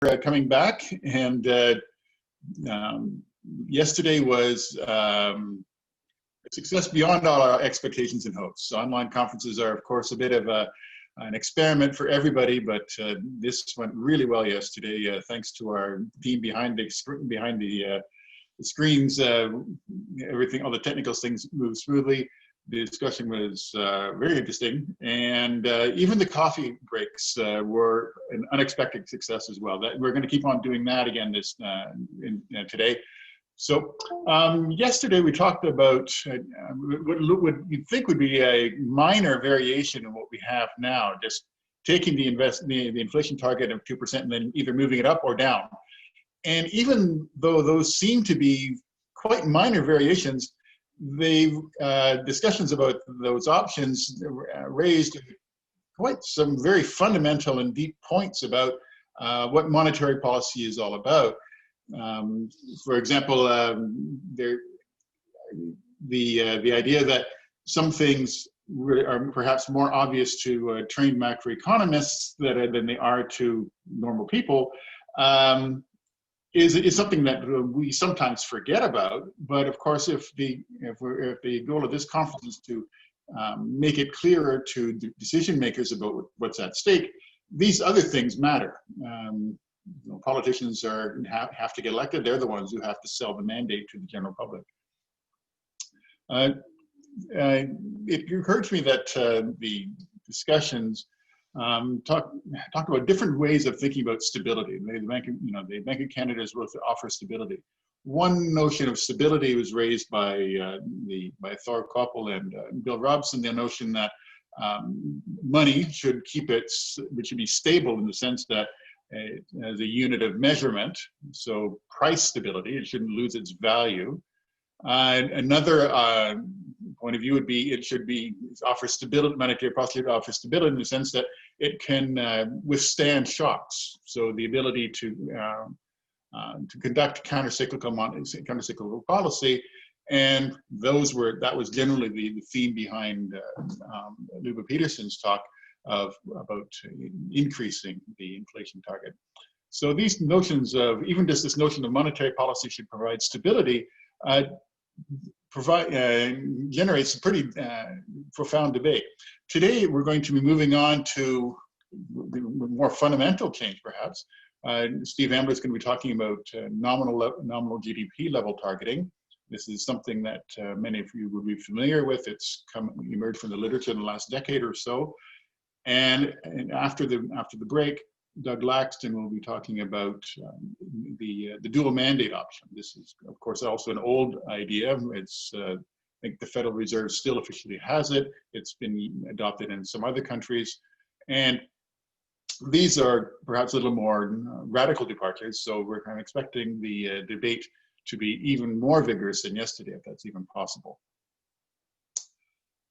coming back, and yesterday was a success beyond all our expectations and hopes. So online conferences are, of course, a bit of an experiment for everybody, but this went really well yesterday, thanks to our team behind the screens. Everything, all the technical things moved smoothly. The discussion was very interesting, and even the coffee breaks were an unexpected success as well. That we're going to keep on doing that again today. So yesterday we talked about what you'd think would be a minor variation in what we have now, just taking the inflation target of 2% and then either moving it up or down. And even though those seem to be quite minor variations, the discussions about those options raised quite some very fundamental and deep points about what monetary policy is all about. For example, the idea that some things are perhaps more obvious to trained macroeconomists than they are to normal people is something that we sometimes forget about. But of course, if the goal of this conference is to make it clearer to decision makers about what's at stake, these other things matter. Politicians have to get elected. They're the ones who have to sell the mandate to the general public. It occurred to me that the discussions talked about different ways of thinking about stability. The Bank of Canada is supposed to offer stability. One notion of stability was raised by Thor Koppel and Bill Robson, the notion that money should be stable in the sense that as a unit of measurement, so price stability, it shouldn't lose its value. Another point of view would be it should offer stability. Monetary policy should offer stability in the sense that it can withstand shocks. So the ability to conduct countercyclical policy, and that was generally the theme behind Luba Peterson's talk about increasing the inflation target. So these notions of, even just this notion of monetary policy should provide stability, generates a pretty profound debate. Today, we're going to be moving on to more fundamental change, perhaps. Steve Ambler is going to be talking about nominal GDP level targeting. This is something that many of you will be familiar with. It's emerged from the literature in the last decade or so. And after the break, Doug Laxton will be talking about the dual mandate option. This is, of course, also an old idea. It's I think the Federal Reserve still officially has it. It's been adopted in some other countries, and these are perhaps a little more radical departures. So I'm expecting the debate to be even more vigorous than yesterday, if that's even possible.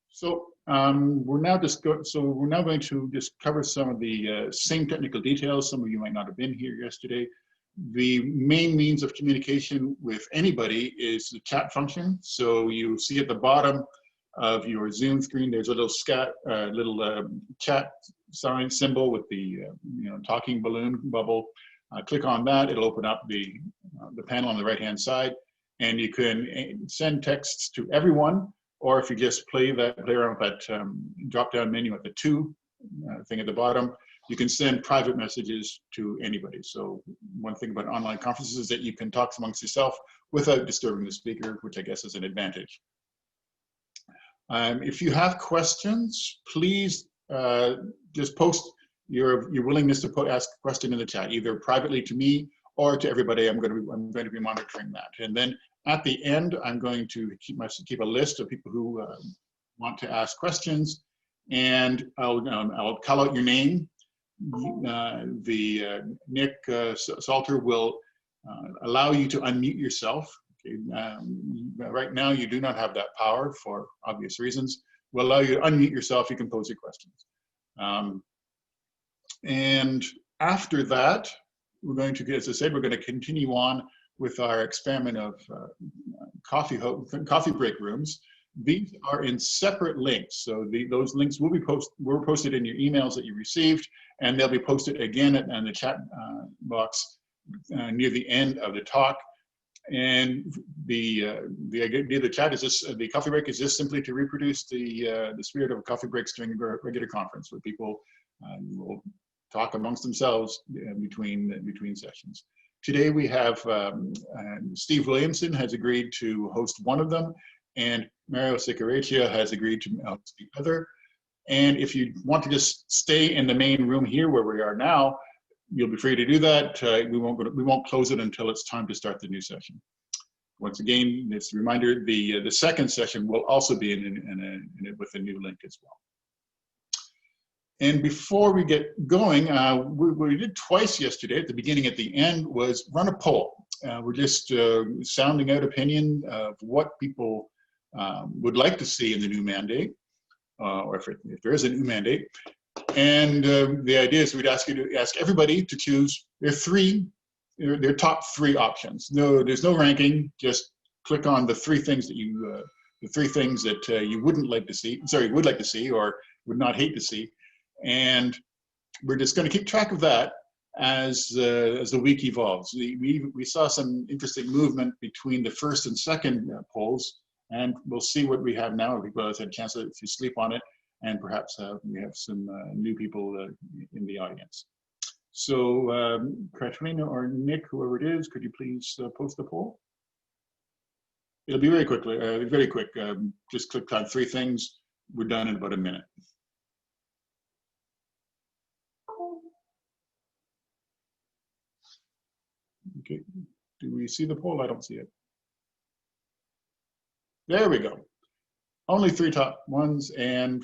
So we're now going to just cover some of the same technical details. Some of you might not have been here yesterday. The main means of communication with anybody is the chat function. So you see at the bottom of your Zoom screen, there's a little chat sign symbol with the talking balloon bubble. Click on that; it'll open up the panel on the right-hand side, and you can send texts to everyone. Or if you just play around with that drop-down menu at the two thing at the bottom, you can send private messages to anybody. So one thing about online conferences is that you can talk amongst yourself without disturbing the speaker, which I guess is an advantage. If you have questions, please just post your willingness to ask a question in the chat, either privately to me or to everybody. I'm going to be monitoring that, and then at the end, I'm going to keep a list of people who want to ask questions, and I'll call out your name. Nick Salter will allow you to unmute yourself. Okay. Right now, you do not have that power for obvious reasons. We'll allow you to unmute yourself. You can pose your questions. And after that, we're going to, as I said, we're going to continue on with our experiment of coffee break rooms. These are in separate links. So those links will be posted in your emails that you received, and they'll be posted again in the chat box near the end of the talk. And the idea of the chat is this: the coffee break is just simply to reproduce the spirit of coffee breaks during a regular conference, where people will talk amongst themselves between sessions. Today we have Steve Williamson has agreed to host one of them, and Mario Siccaraccia has agreed to host the other. And if you want to just stay in the main room here where we are now, you'll be free to do that. We won't close it until it's time to start the new session. Once again, it's a reminder: the second session will also be with a new link as well. And before we get going, what we did twice yesterday, at the beginning, at the end, was run a poll. We're just sounding out opinion of what people would like to see in the new mandate, or if there is a new mandate. And the idea is we'd ask everybody to choose their top three options. No, there's no ranking. Just click on the three things that you wouldn't like to see. Sorry, would like to see or would not hate to see. And we're just going to keep track of that as the week evolves. We saw some interesting movement between the first and second polls, and we'll see what we have now. People have had a chance to sleep on it, and perhaps we have some new people in the audience. So Katrina or Nick, whoever it is, could you please post the poll? It'll be very quick. Just click on three things. We're done in about a minute. Okay, do we see the poll? I don't see it. There we go. Only three top ones, and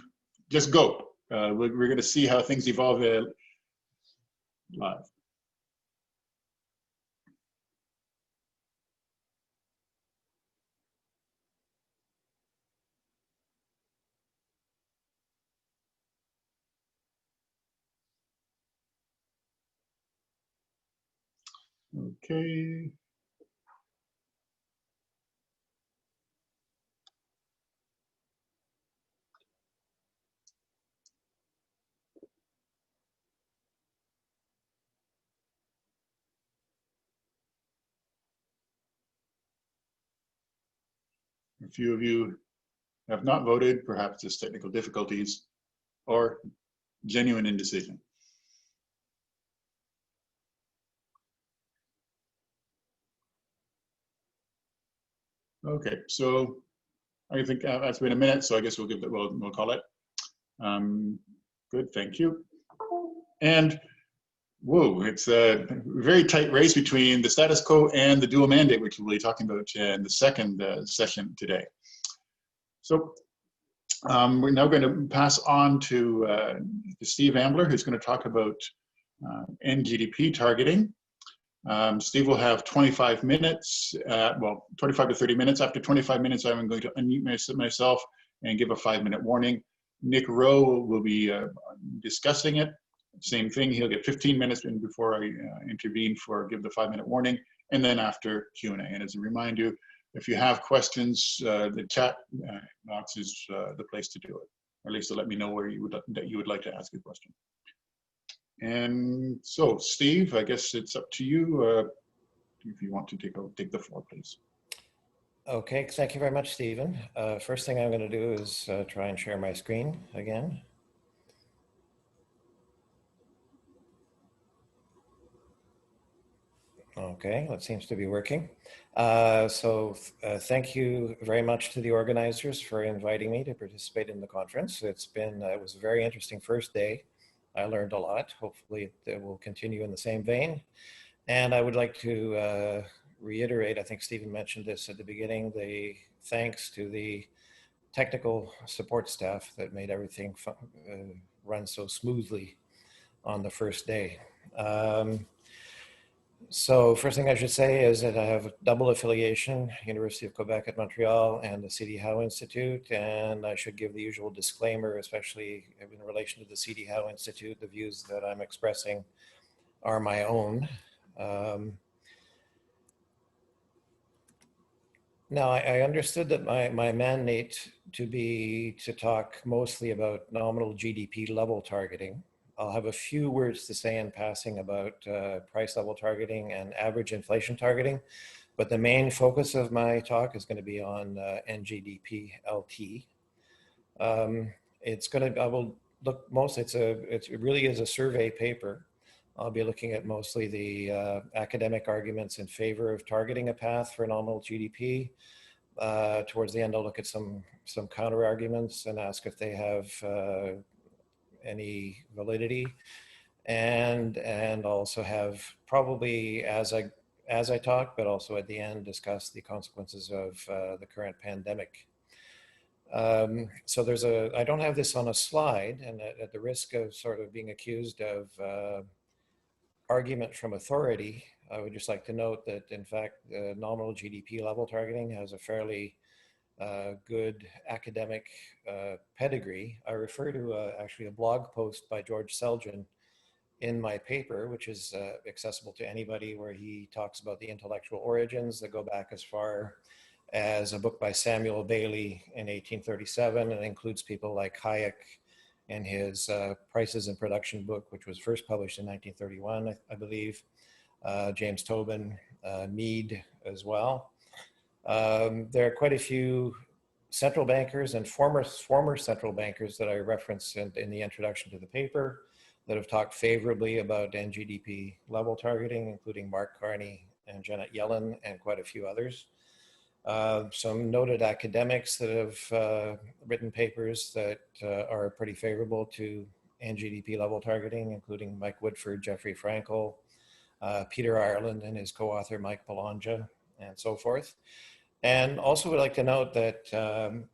just go. We're going to see how things evolve live. Okay. A few of you have not voted, perhaps just technical difficulties or genuine indecision. Okay, so I think that's been a minute, so I guess we'll call it. Good, thank you. And whoa, it's a very tight race between the status quo and the dual mandate, which we'll be talking about in the second session today. So we're now going to pass on to Steve Ambler, who's going to talk about NGDP targeting. Steve will have 25 minutes, 25 to 30 minutes. After 25 minutes, I'm going to unmute myself and give a 5-minute warning. Nick Rowe will be discussing it. Same thing, he'll get 15 minutes in before I intervene give the 5-minute warning, and then after Q&A. And as a reminder, if you have questions, the chat box is the place to do it, or at least to let me know where that you would like to ask a question. And so, Steve, I guess it's up to you if you want to take the floor, please. Okay, thank you very much, Stephen. First thing I'm going to do is try and share my screen again. Okay, that seems to be working. Thank you very much to the organizers for inviting me to participate in the conference. It was a very interesting first day. I learned a lot. Hopefully it will continue in the same vein. And I would like to reiterate, I think Stephen mentioned this at the beginning, the thanks to the technical support staff that made everything run so smoothly on the first day. So first thing I should say is that I have a double affiliation, University of Quebec at Montreal and the C.D. Howe Institute, and I should give the usual disclaimer, especially in relation to the C.D. Howe Institute. The views that I'm expressing are my own. Now, I understood that my mandate to talk mostly about nominal GDP level targeting. I'll have a few words to say in passing about price level targeting and average inflation targeting, but the main focus of my talk is going to be on NGDP LT. It's going to, I will look mostly, it really is a survey paper. I'll be looking at mostly the academic arguments in favor of targeting a path for nominal GDP. Towards the end, I'll look at some counter arguments and ask if they have any validity, and also have probably as I talk, but also at the end, discuss the consequences of the current pandemic. So I don't have this on a slide, and at the risk of sort of being accused of argument from authority, I would just like to note that in fact, nominal GDP level targeting has a fairly good academic pedigree. I refer to actually a blog post by George Selgin in my paper, which is accessible to anybody, where he talks about the intellectual origins that go back as far as a book by Samuel Bailey in 1837, and includes people like Hayek in his Prices in Production book, which was first published in 1931, I believe, James Tobin, Mead as well. There are quite a few central bankers and former central bankers that I reference in the introduction to the paper that have talked favorably about NGDP level targeting, including Mark Carney and Janet Yellen and quite a few others. Some noted academics that have written papers that are pretty favorable to NGDP level targeting, including Mike Woodford, Jeffrey Frankel, Peter Ireland and his co-author Mike Belongia, and so forth. And also would like to note that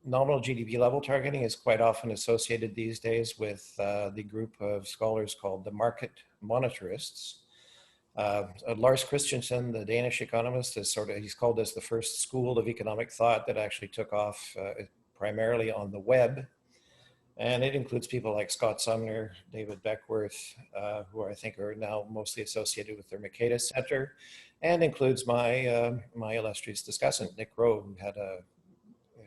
nominal GDP level targeting is quite often associated these days with the group of scholars called the market monetarists. Lars Christensen, the Danish economist, he's called this the first school of economic thought that actually took off primarily on the web. And it includes people like Scott Sumner, David Beckworth, who I think are now mostly associated with the Mercatus Center, and includes my illustrious discussant, Nick Rowe,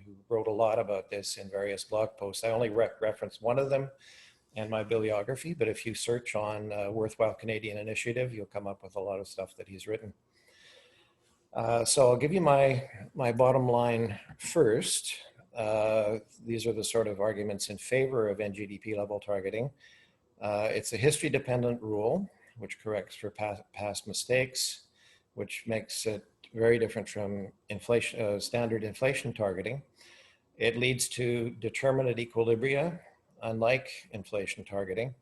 who wrote a lot about this in various blog posts. I only reference one of them in my bibliography, but if you search on Worthwhile Canadian Initiative, you'll come up with a lot of stuff that he's written. So I'll give you my bottom line first. These are the sort of arguments in favor of NGDP level targeting. It's a history-dependent rule, which corrects for past mistakes, which makes it very different from standard inflation targeting. It leads to determinate equilibria, unlike inflation targeting.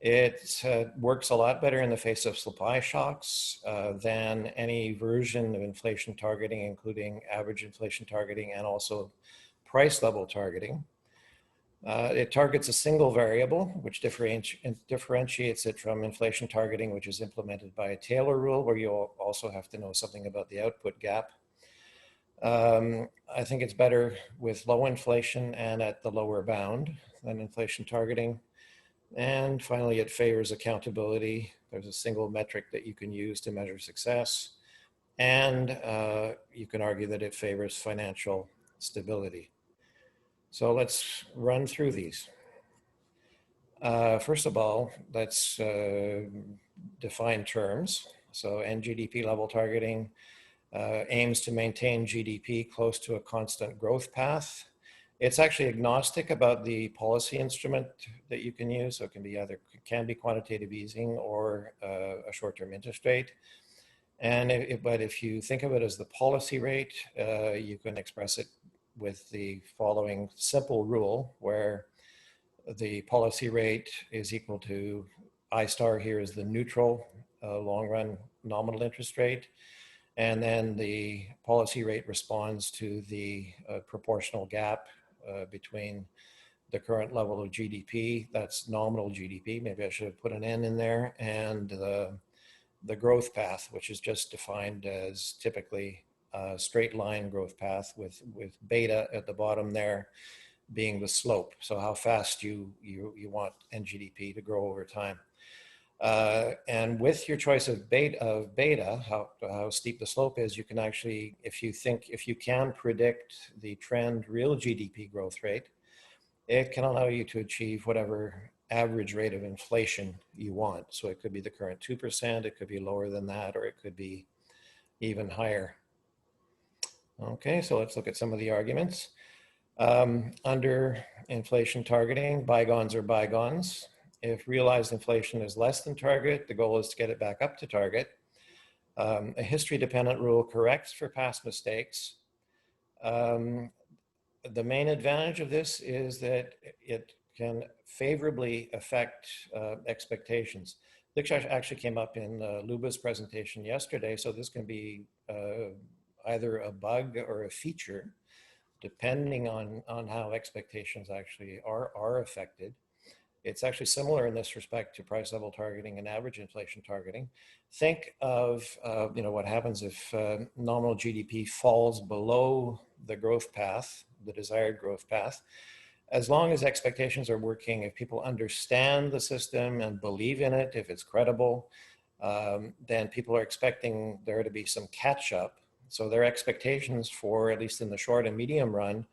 It works a lot better in the face of supply shocks than any version of inflation targeting, including average inflation targeting and also price level targeting. It targets a single variable, which differentiates it from inflation targeting, which is implemented by a Taylor rule, where you'll also have to know something about the output gap. I think it's better with low inflation and at the lower bound than inflation targeting. And finally, it favors accountability. There's a single metric that you can use to measure success. And you can argue that it favors financial stability. So let's run through these. First of all, let's define terms. So NGDP level targeting aims to maintain GDP close to a constant growth path. It's actually agnostic about the policy instrument that you can use. So it can be quantitative easing or a short-term interest rate. But if you think of it as the policy rate, you can express it with the following simple rule, where the policy rate is equal to I star here is the neutral long run nominal interest rate. And then the policy rate responds to the proportional gap between the current level of GDP, that's nominal GDP, maybe I should have put an N in there, and the growth path, which is just defined as typically a straight line growth path with beta at the bottom there being the slope. So how fast you want NGDP to grow over time. And with your choice of beta, how steep the slope is, you can actually, if you can predict the trend real GDP growth rate, it can allow you to achieve whatever average rate of inflation you want. So it could be the current 2%, it could be lower than that, or it could be even higher. Okay, so let's look at some of the arguments. Under inflation targeting, bygones are bygones. If realized inflation is less than target, the goal is to get it back up to target. A history-dependent rule corrects for past mistakes. The main advantage of this is that it can favorably affect expectations. This actually came up in Luba's presentation yesterday, so this can be either a bug or a feature, depending on how expectations actually are affected. It's actually similar in this respect to price level targeting and average inflation targeting. Think of what happens if nominal GDP falls below the growth path, the desired growth path. As long as expectations are working, if people understand the system and believe in it, if it's credible, then people are expecting there to be some catch up. So their expectations for, at least in the short and medium run,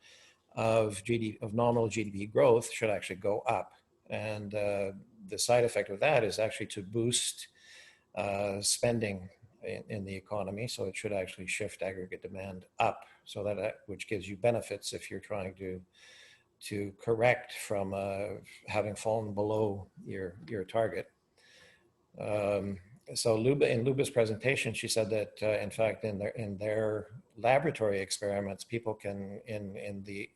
of nominal GDP growth should actually go up. And the side effect of that is actually to boost spending in the economy. So it should actually shift aggregate demand up, so that which gives you benefits if you're trying to correct from having fallen below your target. So in Luba's presentation, she said that in fact in their laboratory experiments, people can in the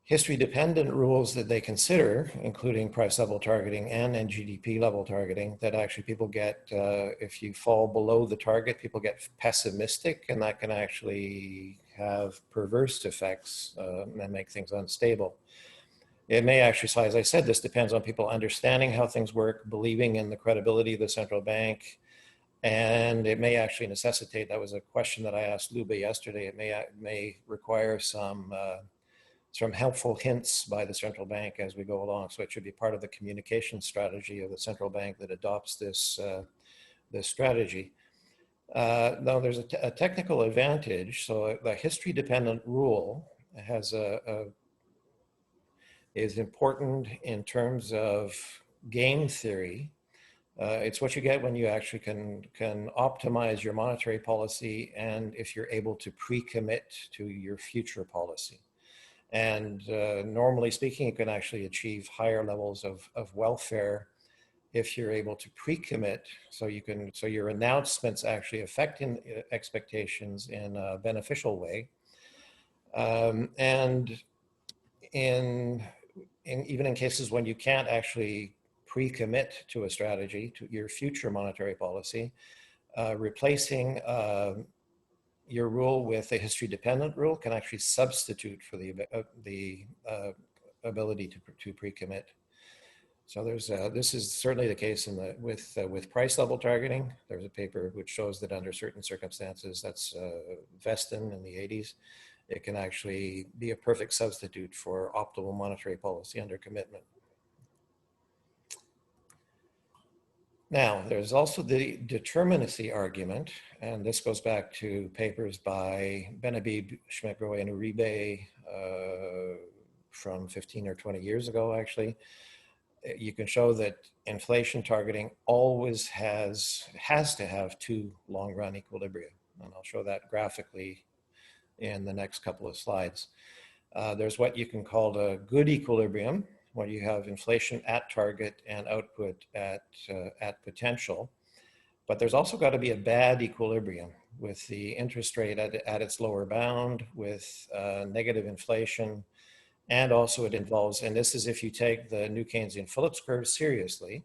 history-dependent rules that they consider, including price level targeting and GDP level targeting, that actually people get, if you fall below the target, people get pessimistic, and that can actually have perverse effects and make things unstable. It may actually, so as I said, this depends on people understanding how things work, believing in the credibility of the central bank, and it may actually necessitate, that was a question that I asked Luba yesterday, it may require some helpful hints by the central bank as we go along. So it should be part of the communication strategy of the central bank that adopts this strategy. Now there's a technical advantage. So the history-dependent rule is important in terms of game theory. It's what you get when you actually can optimize your monetary policy, and if you're able to pre-commit to your future policy. And normally speaking, you can actually achieve higher levels of welfare if you're able to pre-commit. So your announcements actually affect expectations in a beneficial way. And even in cases when you can't actually pre-commit to a strategy, to your future monetary policy, replacing your rule with a history-dependent rule can actually substitute for the ability to pre-commit. So this is certainly the case with price level targeting. There's a paper which shows that under certain circumstances, that's Veston in the 80s, it can actually be a perfect substitute for optimal monetary policy under commitment. Now, there's also the determinacy argument, and this goes back to papers by Benhabib, Schmidt-Grohe, and Uribe from 15 or 20 years ago, actually. You can show that inflation targeting always has to have two long-run equilibria, and I'll show that graphically in the next couple of slides. There's what you can call a good equilibrium, when you have inflation at target and output at potential. But there's also got to be a bad equilibrium with the interest rate at its lower bound, with negative inflation, and also it involves, and this is if you take the New Keynesian Phillips curve seriously,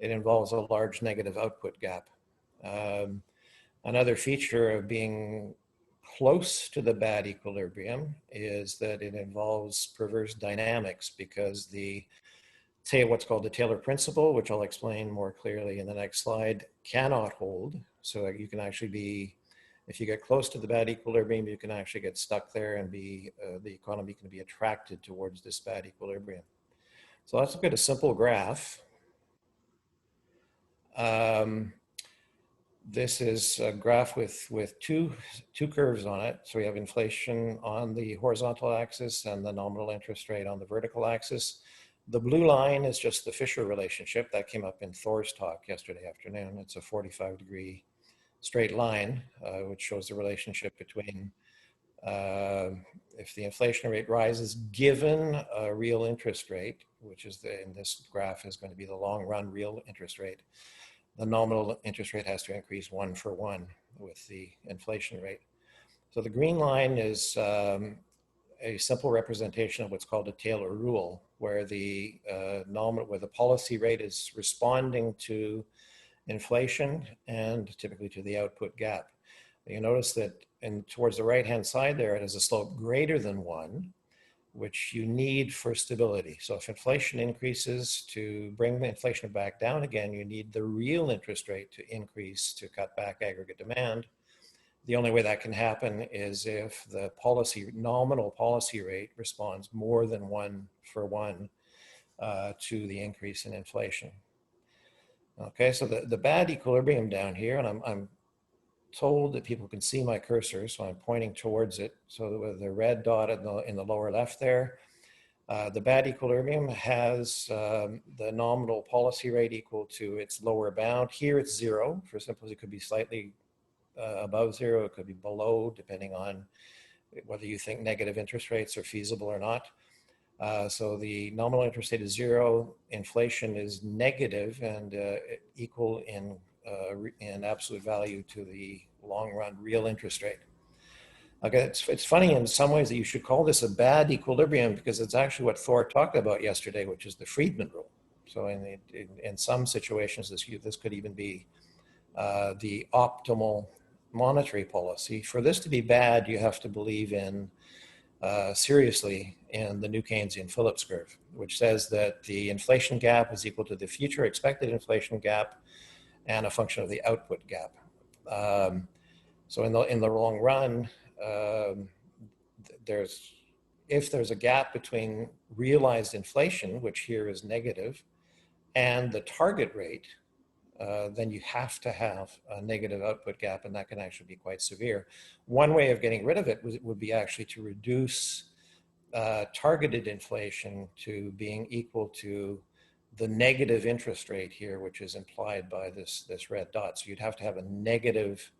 it involves a large negative output gap. Another feature of being close to the bad equilibrium is that it involves perverse dynamics, because what's called the Taylor principle, which I'll explain more clearly in the next slide, cannot hold. So you can actually if you get close to the bad equilibrium, you can actually get stuck there and the economy can be attracted towards this bad equilibrium. So let's look at a simple graph. This is a graph with two curves on it. So we have inflation on the horizontal axis and the nominal interest rate on the vertical axis. The blue line is just the Fisher relationship that came up in Thor's talk yesterday afternoon. It's a 45-degree straight line, which shows the relationship between if the inflation rate rises given a real interest rate, which is in this graph is going to be the long run real interest rate, the nominal interest rate has to increase 1 for 1 with the inflation rate. So the green line is a simple representation of what's called a Taylor rule, where the where the policy rate is responding to inflation and typically to the output gap. You notice that towards the right-hand side there, it has a slope greater than 1, which you need for stability. So if inflation increases, to bring the inflation back down again, you need the real interest rate to increase to cut back aggregate demand. The only way that can happen is if the nominal policy rate responds more than 1 for 1 to the increase in inflation. Okay, so the bad equilibrium down here, and I'm told that people can see my cursor, so I'm pointing towards it. So the red dot in the lower left there, the bad equilibrium has the nominal policy rate equal to its lower bound. Here it's 0. For simplicity, it could be slightly above 0. It could be below, depending on whether you think negative interest rates are feasible or not. So the nominal interest rate is 0. Inflation is negative and equal in absolute value to the long run real interest rate. Okay, it's funny in some ways that you should call this a bad equilibrium because it's actually what Thor talked about yesterday, which is the Friedman rule. So in some situations, this could even be the optimal monetary policy. For this to be bad, you have to believe in seriously in the new Keynesian Phillips curve, which says that the inflation gap is equal to the future expected inflation gap and a function of the output gap. So in the long run, if there's a gap between realized inflation, which here is negative, and the target rate, then you have to have a negative output gap, and that can actually be quite severe. One way of getting rid of it would be actually to reduce targeted inflation to being equal to the negative interest rate here, which is implied by this red dot. So you'd have to have a negative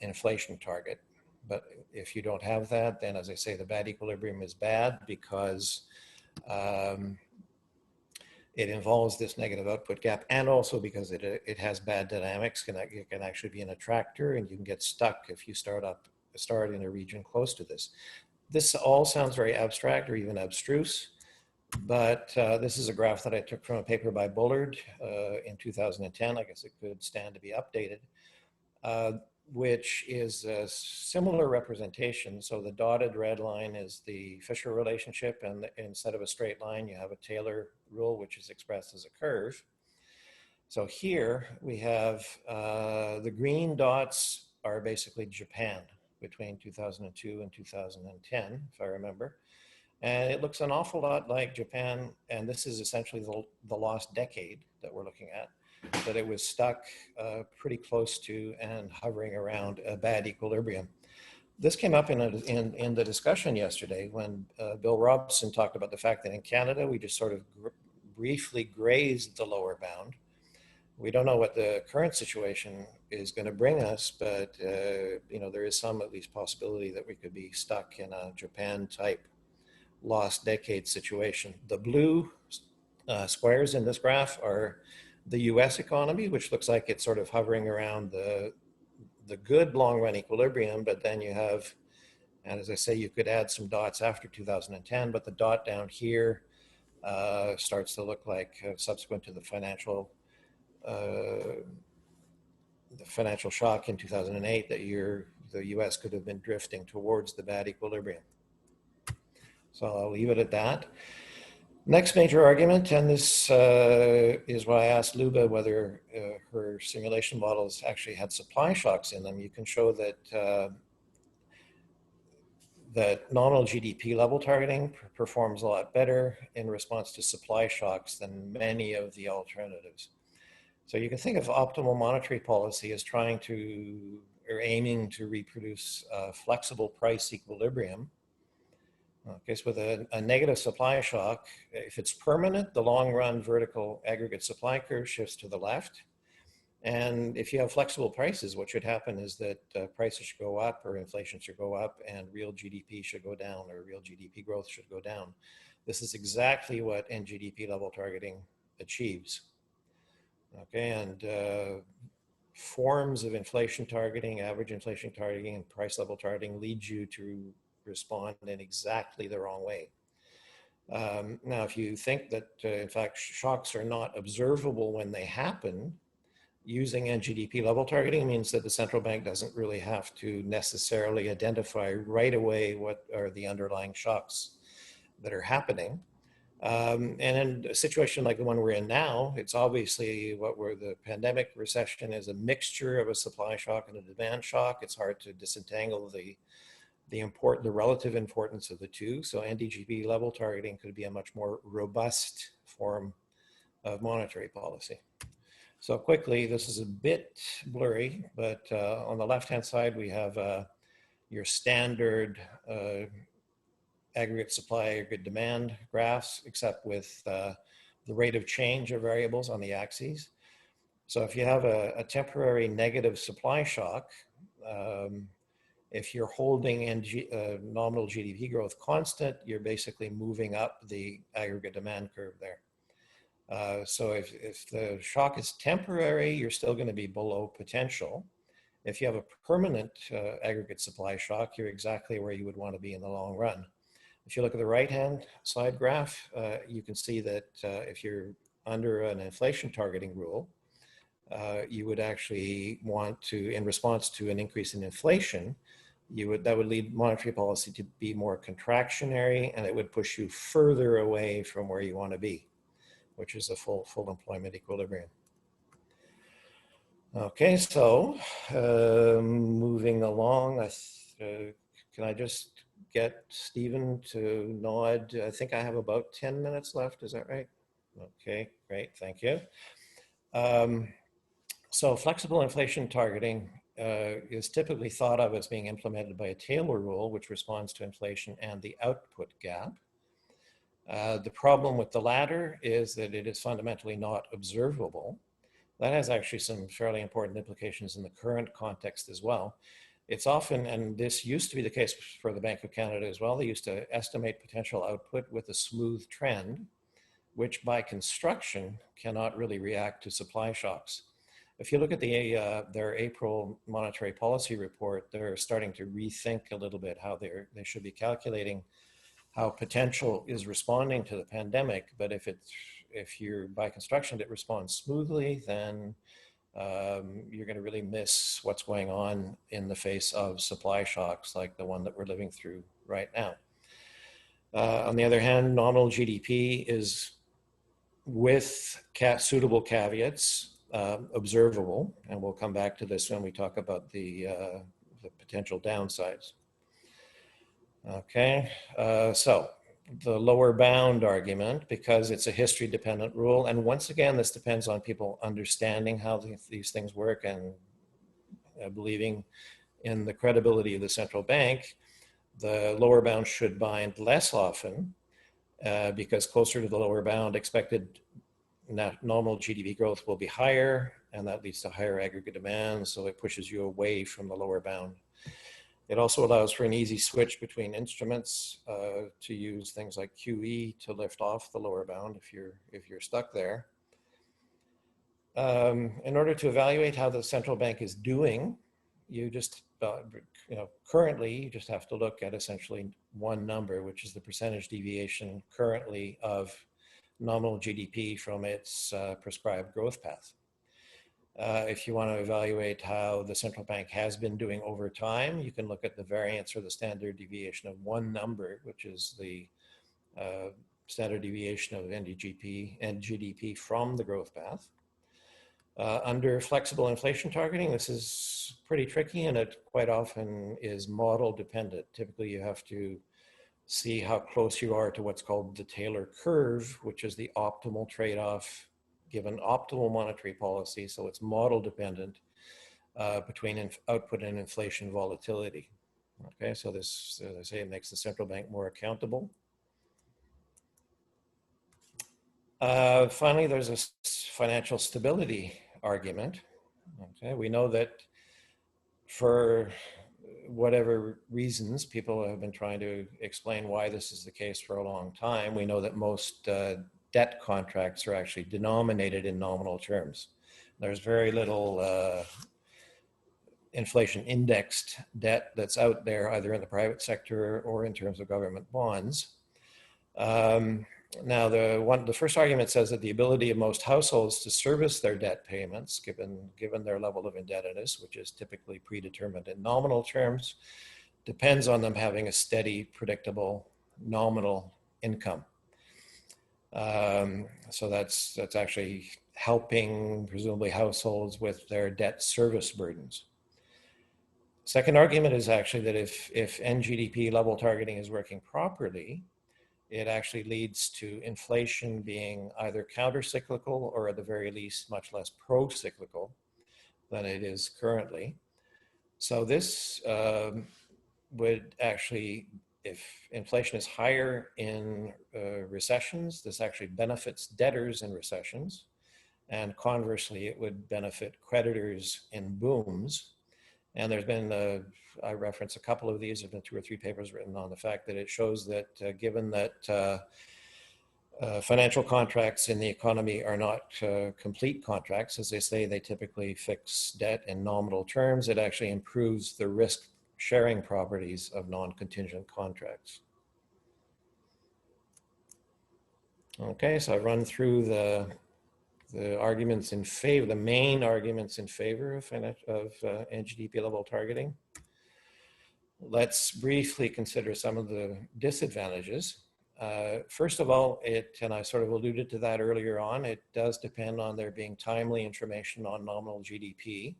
inflation target. But if you don't have that, then as I say, the bad equilibrium is bad because it involves this negative output gap, and also because it has bad dynamics. It can actually be an attractor, and you can get stuck if you start in a region close to this. This all sounds very abstract or even abstruse, but this is a graph that I took from a paper by Bullard in 2010. I guess it could stand to be updated, which is a similar representation. So the dotted red line is the Fisher relationship, and instead of a straight line, you have a Taylor rule, which is expressed as a curve. So here we have the green dots are basically Japan between 2002 and 2010, if I remember. And it looks an awful lot like Japan, and this is essentially the lost decade that we're looking at, that it was stuck pretty close to and hovering around a bad equilibrium. This came up in the discussion yesterday when Bill Robson talked about the fact that in Canada, we just sort of briefly grazed the lower bound. We don't know what the current situation is going to bring us, but there is some at least possibility that we could be stuck in a Japan type lost decade situation. The blue squares in this graph are the US economy, which looks like it's sort of hovering around the good long run equilibrium, but then you have, and as I say, you could add some dots after 2010, but the dot down here starts to look like subsequent to the financial shock in 2008 that the US could have been drifting towards the bad equilibrium. So I'll leave it at that. Next major argument, and this is why I asked Luba whether her simulation models actually had supply shocks in them. You can show that that nominal GDP level targeting performs a lot better in response to supply shocks than many of the alternatives. So you can think of optimal monetary policy as trying to, or aiming to reproduce a flexible price equilibrium. Okay, so with a negative supply shock, if it's permanent, the long run vertical aggregate supply curve shifts to the left. And if you have flexible prices, what should happen is that prices should go up or inflation should go up and real GDP should go down or real GDP growth should go down. This is exactly what NGDP level targeting achieves. Okay, and forms of inflation targeting, average inflation targeting, and price level targeting lead you to respond in exactly the wrong way. Now, if you think that, in fact, shocks are not observable when they happen, using NGDP level targeting means that the central bank doesn't really have to necessarily identify right away what are the underlying shocks that are happening. And in a situation like the one we're in now, it's obviously the pandemic recession is a mixture of a supply shock and a demand shock. It's hard to disentangle the relative importance of the two. So NGDP level targeting could be a much more robust form of monetary policy. So quickly, this is a bit blurry, but on the left-hand side, we have your standard aggregate supply, aggregate demand graphs, except with the rate of change of variables on the axes. So if you have a temporary negative supply shock, if you're holding nominal GDP growth constant, you're basically moving up the aggregate demand curve there. So if the shock is temporary, you're still going to be below potential. If you have a permanent aggregate supply shock, you're exactly where you would want to be in the long run. If you look at the right-hand side graph, you can see that if you're under an inflation targeting rule, you would actually want to, in response to an increase in inflation, that would lead monetary policy to be more contractionary, and it would push you further away from where you want to be, which is a full employment equilibrium. Okay, so moving along, can I just get Stephen to nod? I think I have about 10 minutes left, is that right? Okay, great, thank you. So flexible inflation targeting is typically thought of as being implemented by a Taylor rule, which responds to inflation and the output gap. The problem with the latter is that it is fundamentally not observable. That has actually some fairly important implications in the current context as well. It's often, and this used to be the case for the Bank of Canada as well, they used to estimate potential output with a smooth trend, which by construction cannot really react to supply shocks. If you look at their April monetary policy report, they're starting to rethink a little bit how they should be calculating how potential is responding to the pandemic. But if you're by construction, it responds smoothly, then you're going to really miss what's going on in the face of supply shocks like the one that we're living through right now. On the other hand, nominal GDP is, with suitable caveats, observable, and we'll come back to this when we talk about the potential downsides. Okay, so the lower bound argument, because it's a history dependent rule, and once again this depends on people understanding how these things work and believing in the credibility of the central bank. The lower bound should bind less often because closer to the lower bound, expected nominal GDP growth will be higher, and that leads to higher aggregate demand, so it pushes you away from the lower bound. It also allows for an easy switch between instruments to use things like QE to lift off the lower bound if you're stuck there. In order to evaluate how the central bank is doing, you just currently you just have to look at essentially one number, which is the percentage deviation currently of nominal GDP from its prescribed growth path. If you want to evaluate how the central bank has been doing over time, you can look at the variance or the standard deviation of one number, which is the standard deviation of NGDP and GDP from the growth path. Under flexible inflation targeting, this is pretty tricky, and it quite often is model dependent. Typically, you have to see how close you are to what's called the Taylor curve, which is the optimal trade-off given optimal monetary policy, so it's model dependent between output and inflation volatility. Okay, so this, as I say, it makes the central bank more accountable. Finally, there's a financial stability argument. Okay, we know that for whatever reasons, people have been trying to explain why this is the case for a long time. We know that most debt contracts are actually denominated in nominal terms. There's very little inflation indexed debt that's out there, either in the private sector or in terms of government bonds. Now, the first argument says that the ability of most households to service their debt payments, given their level of indebtedness, which is typically predetermined in nominal terms, depends on them having a steady, predictable, nominal income. So that's actually helping, presumably, households with their debt service burdens. Second argument is actually that if NGDP level targeting is working properly, it actually leads to inflation being either counter-cyclical or at the very least much less pro-cyclical than it is currently. So this would actually, if inflation is higher in recessions, this actually benefits debtors in recessions. And conversely, it would benefit creditors in booms. And there's been, I reference a couple of these, there's been 2 or 3 papers written on the fact that it shows that given that financial contracts in the economy are not complete contracts, as they say, they typically fix debt in nominal terms, it actually improves the risk sharing properties of non-contingent contracts. Okay, so I run through the arguments in favor, the main arguments in favor of NGDP level targeting. Let's briefly consider some of the disadvantages. First of all, and I sort of alluded to that earlier on, it does depend on there being timely information on nominal GDP.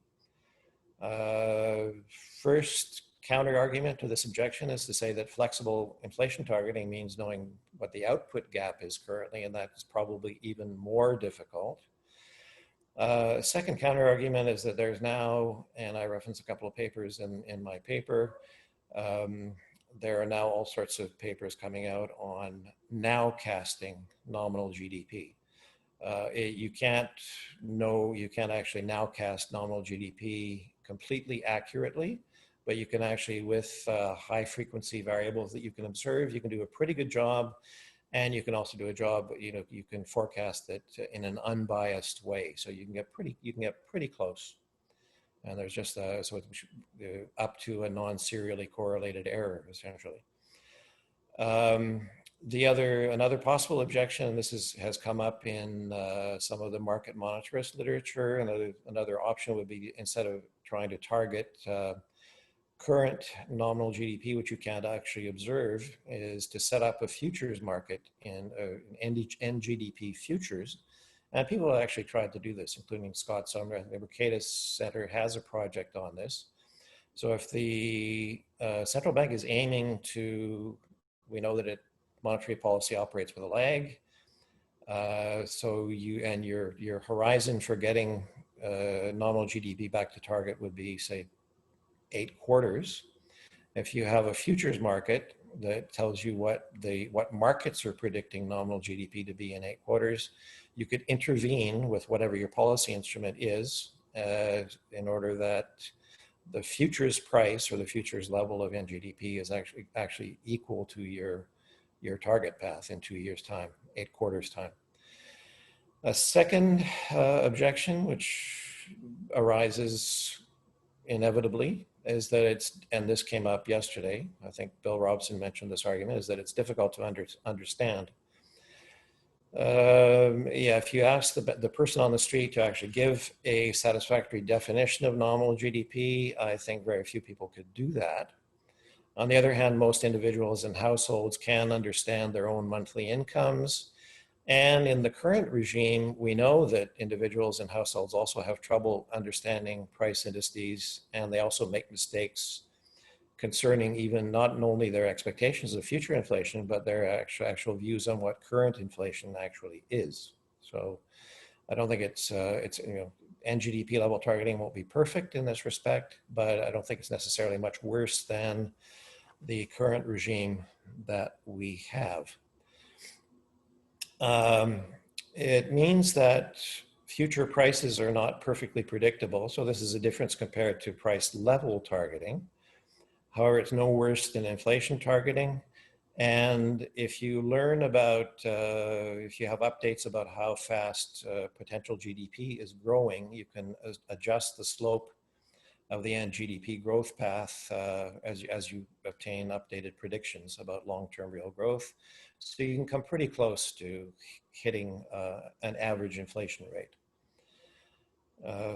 First counter argument to this objection is to say that flexible inflation targeting means knowing what the output gap is currently, and that is probably even more difficult. Second counter argument is that there's now, and I reference a couple of papers in my paper, there are now all sorts of papers coming out on nowcasting nominal GDP. You can't actually nowcast nominal GDP completely accurately, but you can actually, with high frequency variables that you can observe, you can do a pretty good job. And you can also do a job, you can forecast it in an unbiased way. So you can get pretty close. And there's just up to a non-serially correlated error, essentially. Another possible objection, and this has come up in some of the market monetarist literature, another option would be, instead of trying to target current nominal GDP, which you can't actually observe, is to set up a futures market in NGDP futures. And people have actually tried to do this, including Scott Sumner. The Mercatus Center has a project on this. So if the central bank is aiming to, we know that monetary policy operates with a lag. So your horizon for getting nominal GDP back to target would be, say, 8 quarters. If you have a futures market that tells you what markets are predicting nominal GDP to be in 8 quarters, you could intervene with whatever your policy instrument is in order that the futures price or the futures level of NGDP is actually equal to your target path in 2 years' time, 8 quarters' time. A second objection, which arises inevitably, is that and this came up yesterday, I think Bill Robson mentioned this argument, is that it's difficult to understand. If you ask the person on the street to actually give a satisfactory definition of nominal GDP, I think very few people could do that. On the other hand, most individuals and households can understand their own monthly incomes. And in the current regime, we know that individuals and households also have trouble understanding price indices, and they also make mistakes concerning even not only their expectations of future inflation, but their actual views on what current inflation actually is. So I don't think it's NGDP level targeting won't be perfect in this respect, but I don't think it's necessarily much worse than the current regime that we have. It means that future prices are not perfectly predictable. So this is a difference compared to price level targeting. However, it's no worse than inflation targeting. And if you learn about, if you have updates about how fast potential GDP is growing, you can adjust the slope of the NGDP growth path as you obtain updated predictions about long-term real growth. So you can come pretty close to hitting an average inflation rate.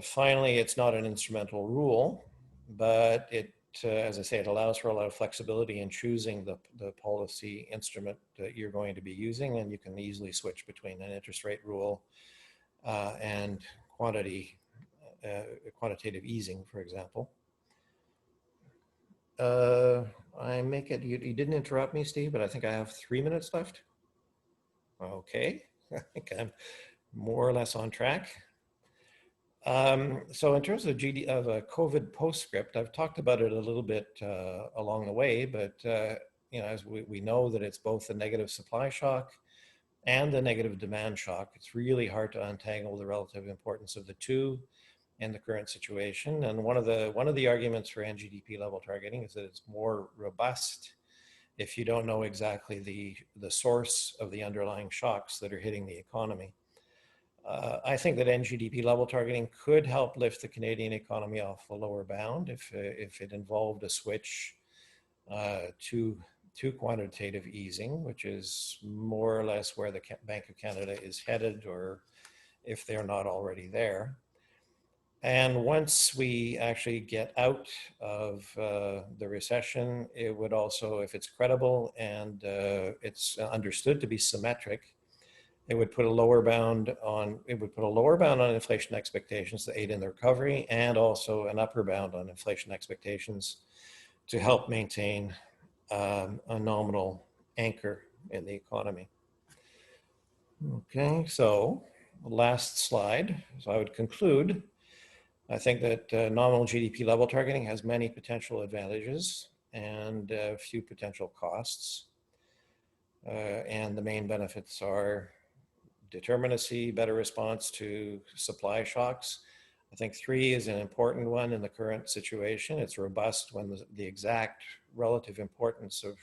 Finally, it's not an instrumental rule, but it, as I say, it allows for a lot of flexibility in choosing the policy instrument that you're going to be using, and you can easily switch between an interest rate rule and quantitative easing, for example. I make it, you didn't interrupt me, Steve, but I think I have 3 minutes left. Okay, I think I'm more or less on track. So in terms of a COVID postscript, I've talked about it a little bit along the way, but as we know that it's both a negative supply shock and a negative demand shock. It's really hard to untangle the relative importance of the two in the current situation. And one of the arguments for NGDP level targeting is that it's more robust if you don't know exactly the source of the underlying shocks that are hitting the economy. I think that NGDP level targeting could help lift the Canadian economy off the lower bound if it involved a switch to quantitative easing, which is more or less where the Bank of Canada is headed, or if they're not already there. And once we actually get out of the recession, it would also, if it's credible and it's understood to be symmetric, it would put a lower bound on inflation expectations to aid in the recovery, and also an upper bound on inflation expectations to help maintain a nominal anchor in the economy. Okay, so last slide. So I would conclude, I think that nominal GDP level targeting has many potential advantages and few potential costs. And the main benefits are determinacy, better response to supply shocks. I think 3 is an important one in the current situation. It's robust when the exact relative importance of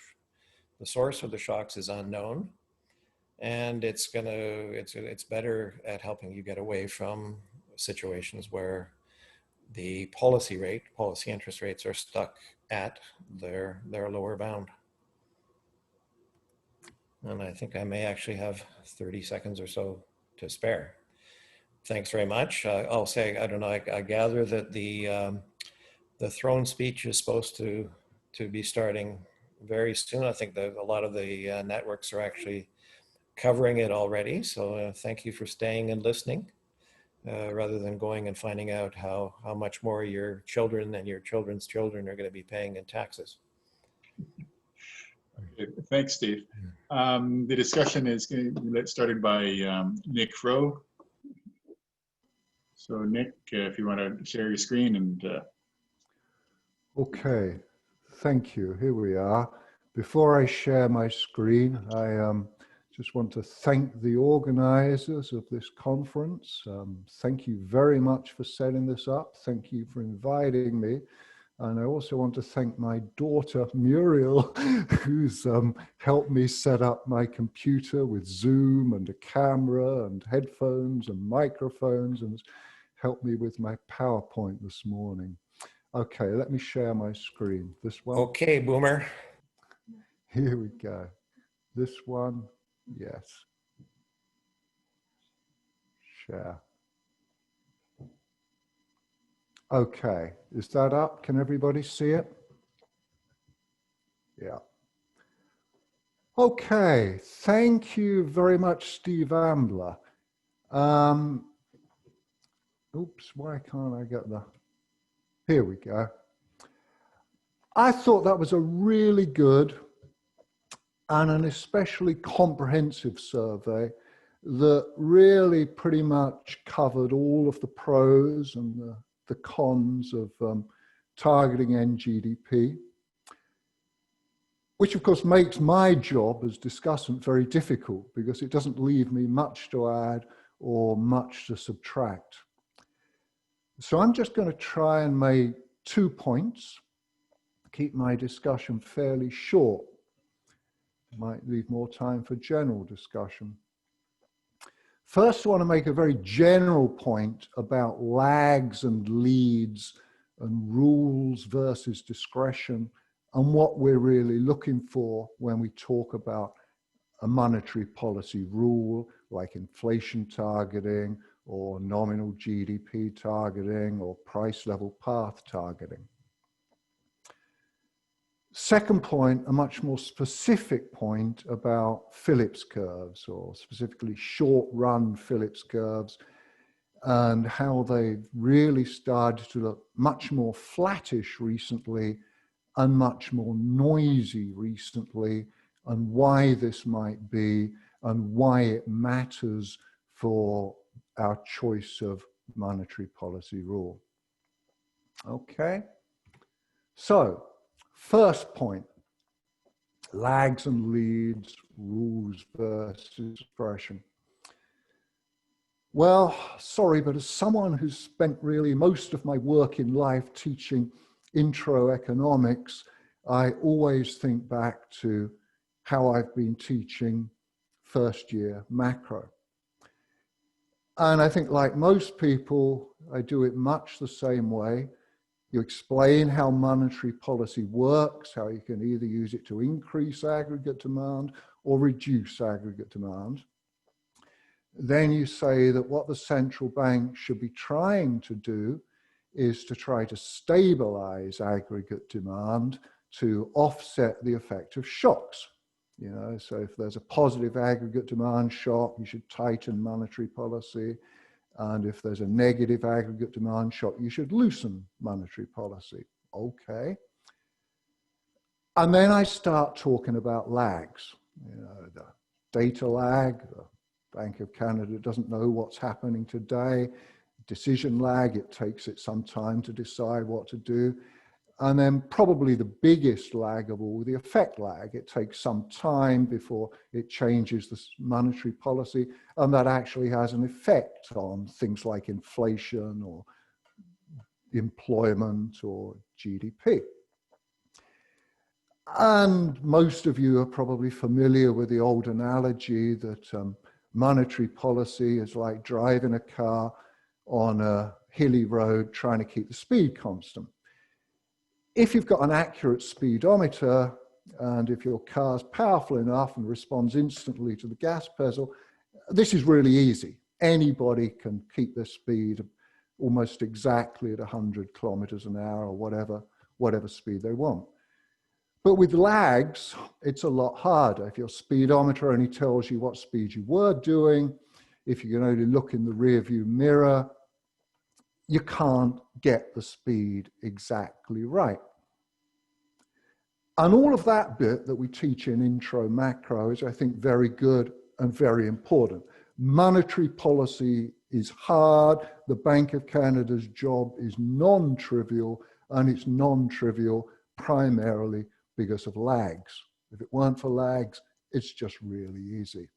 the source of the shocks is unknown. And it's better at helping you get away from situations where the policy interest rates are stuck at their lower bound. And I think I may actually have 30 seconds or so to spare. Thanks very much. I'll say, I don't know, I gather that the throne speech is supposed to be starting very soon. I think that a lot of the networks are actually covering it already. So thank you for staying and listening, rather than going and finding out how much more your children and your children's children are going to be paying in taxes. Okay, thanks, Steve. The discussion is started by Nick Rowe. So Nick, if you want to share your screen and... Okay, thank you. Here we are. Before I share my screen, I just want to thank the organizers of this conference. Thank you very much for setting this up. Thank you for inviting me. And I also want to thank my daughter, Muriel, who's helped me set up my computer with Zoom and a camera and headphones and microphones, and helped me with my PowerPoint this morning. Okay, let me share my screen. This one. Okay, Boomer. Here we go. This one, yes. Share. Okay, is that up? Can everybody see it? Yeah. Okay, thank you very much, Steve Ambler. Oops, why can't I get the... Here we go. I thought that was a really good and an especially comprehensive survey, that really pretty much covered all of the pros and the cons of targeting NGDP, which of course makes my job as discussant very difficult because it doesn't leave me much to add or much to subtract. So I'm just going to try and make 2 points, keep my discussion fairly short. Might leave more time for general discussion. First, I want to make a very general point about lags and leads and rules versus discretion and what we're really looking for when we talk about a monetary policy rule like inflation targeting or nominal GDP targeting or price level path targeting. Second point, a much more specific point about Phillips curves, or specifically short-run Phillips curves, and how they've really started to look much more flattish recently and much more noisy recently, and why this might be and why it matters for our choice of monetary policy rule. Okay, so first point, lags and leads, rules versus discretion. Well, sorry, but as someone who's spent really most of my working life teaching intro economics, I always think back to how I've been teaching first year macro. And I think like most people, I do it much the same way. You explain how monetary policy works, how you can either use it to increase aggregate demand or reduce aggregate demand. Then you say that what the central bank should be trying to do is to try to stabilize aggregate demand to offset the effect of shocks. You know, so if there's a positive aggregate demand shock, you should tighten monetary policy. And if there's a negative aggregate demand shock, you should loosen monetary policy. Okay. And then I start talking about lags. You know, the data lag, the Bank of Canada doesn't know what's happening today. Decision lag, it takes it some time to decide what to do. And then probably the biggest lag of all, the effect lag. It takes some time before it changes the monetary policy, and that actually has an effect on things like inflation or employment or GDP. And most of you are probably familiar with the old analogy that monetary policy is like driving a car on a hilly road trying to keep the speed constant. If you've got an accurate speedometer and if your car's powerful enough and responds instantly to the gas pedal, this is really easy. Anybody can keep their speed almost exactly at 100 kilometers an hour or whatever speed they want. But with lags, it's a lot harder. If your speedometer only tells you what speed you were doing, if you can only look in the rearview mirror, you can't get the speed exactly right. And all of that bit that we teach in intro macro is, I think, very good and very important. Monetary policy is hard. The Bank of Canada's job is non-trivial, and it's non-trivial primarily because of lags. If it weren't for lags, it's just really easy.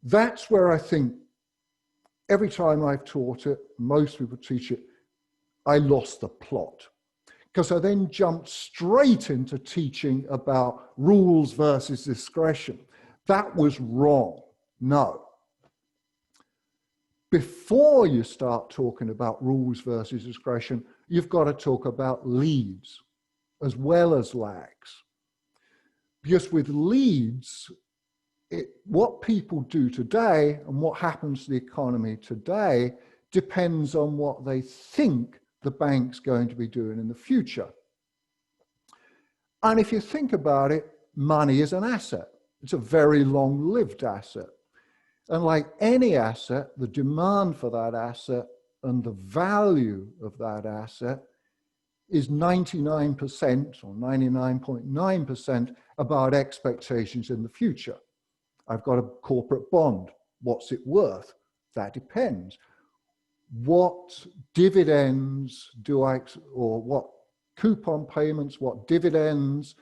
That's where I think every time I've taught it, most people teach it, I lost the plot. Because I then jumped straight into teaching about rules versus discretion. That was wrong. No. Before you start talking about rules versus discretion, you've got to talk about leads as well as lags. Because with leads, what people do today and what happens to the economy today depends on what they think the bank's going to be doing in the future. And if you think about it, money is an asset. It's a very long-lived asset. And like any asset, the demand for that asset and the value of that asset is 99% or 99.9% about expectations in the future. I've got a corporate bond. what's it worth? That depends. What dividends do I, or what coupon payments, what dividends,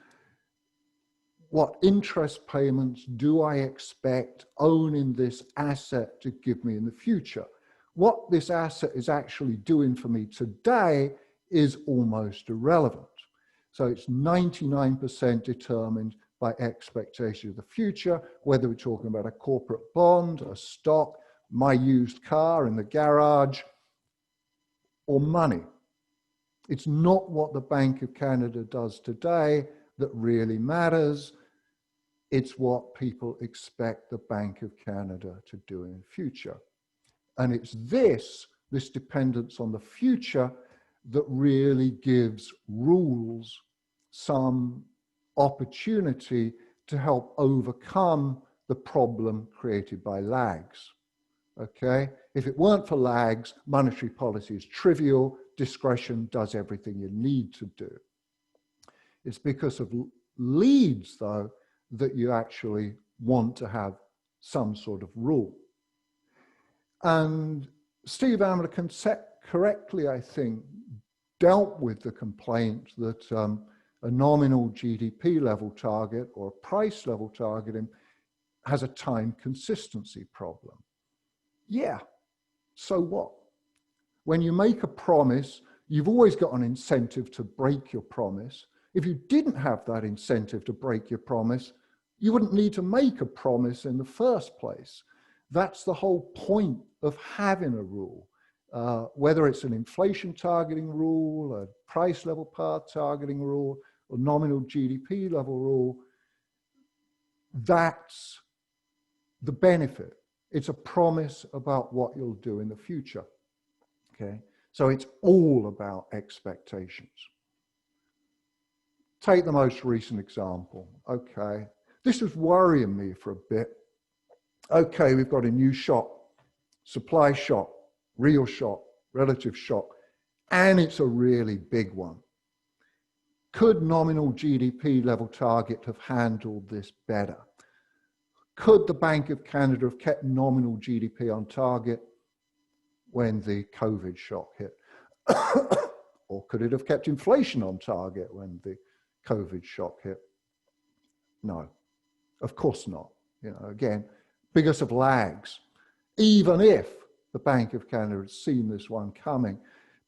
what interest payments do I expect owning this asset to give me in the future? What this asset is actually doing for me today is almost irrelevant. So it's 99% determined by expectation of the future, whether we're talking about a corporate bond, a stock, my used car in the garage, or money. It's not what the Bank of Canada does today that really matters. It's what people expect the Bank of Canada to do in the future. And it's this dependence on the future that really gives rules some opportunity to help overcome the problem created by lags. Okay? If it weren't for lags, monetary policy is trivial, discretion does everything you need to do. It's because of leads, though, that you actually want to have some sort of rule. And Steve Amerly correctly, I think, dealt with the complaint that a nominal GDP level target or a price level targeting has a time consistency problem. Yeah, so what? When you make a promise, you've always got an incentive to break your promise. If you didn't have that incentive to break your promise, you wouldn't need to make a promise in the first place. That's the whole point of having a rule. Whether it's an inflation targeting rule, a price level par targeting rule, or nominal GDP level rule, that's the benefit. It's a promise about what you'll do in the future. Okay, so it's all about expectations. Take the most recent example. Okay, this was worrying me for a bit. Okay, we've got a new shock, supply shock, real shock, relative shock, and it's a really big one. Could nominal GDP level target have handled this better? Could the Bank of Canada have kept nominal GDP on target when the COVID shock hit? Or could it have kept inflation on target when the COVID shock hit? No, of course not. You know, again, because of lags. Even if the Bank of Canada had seen this one coming,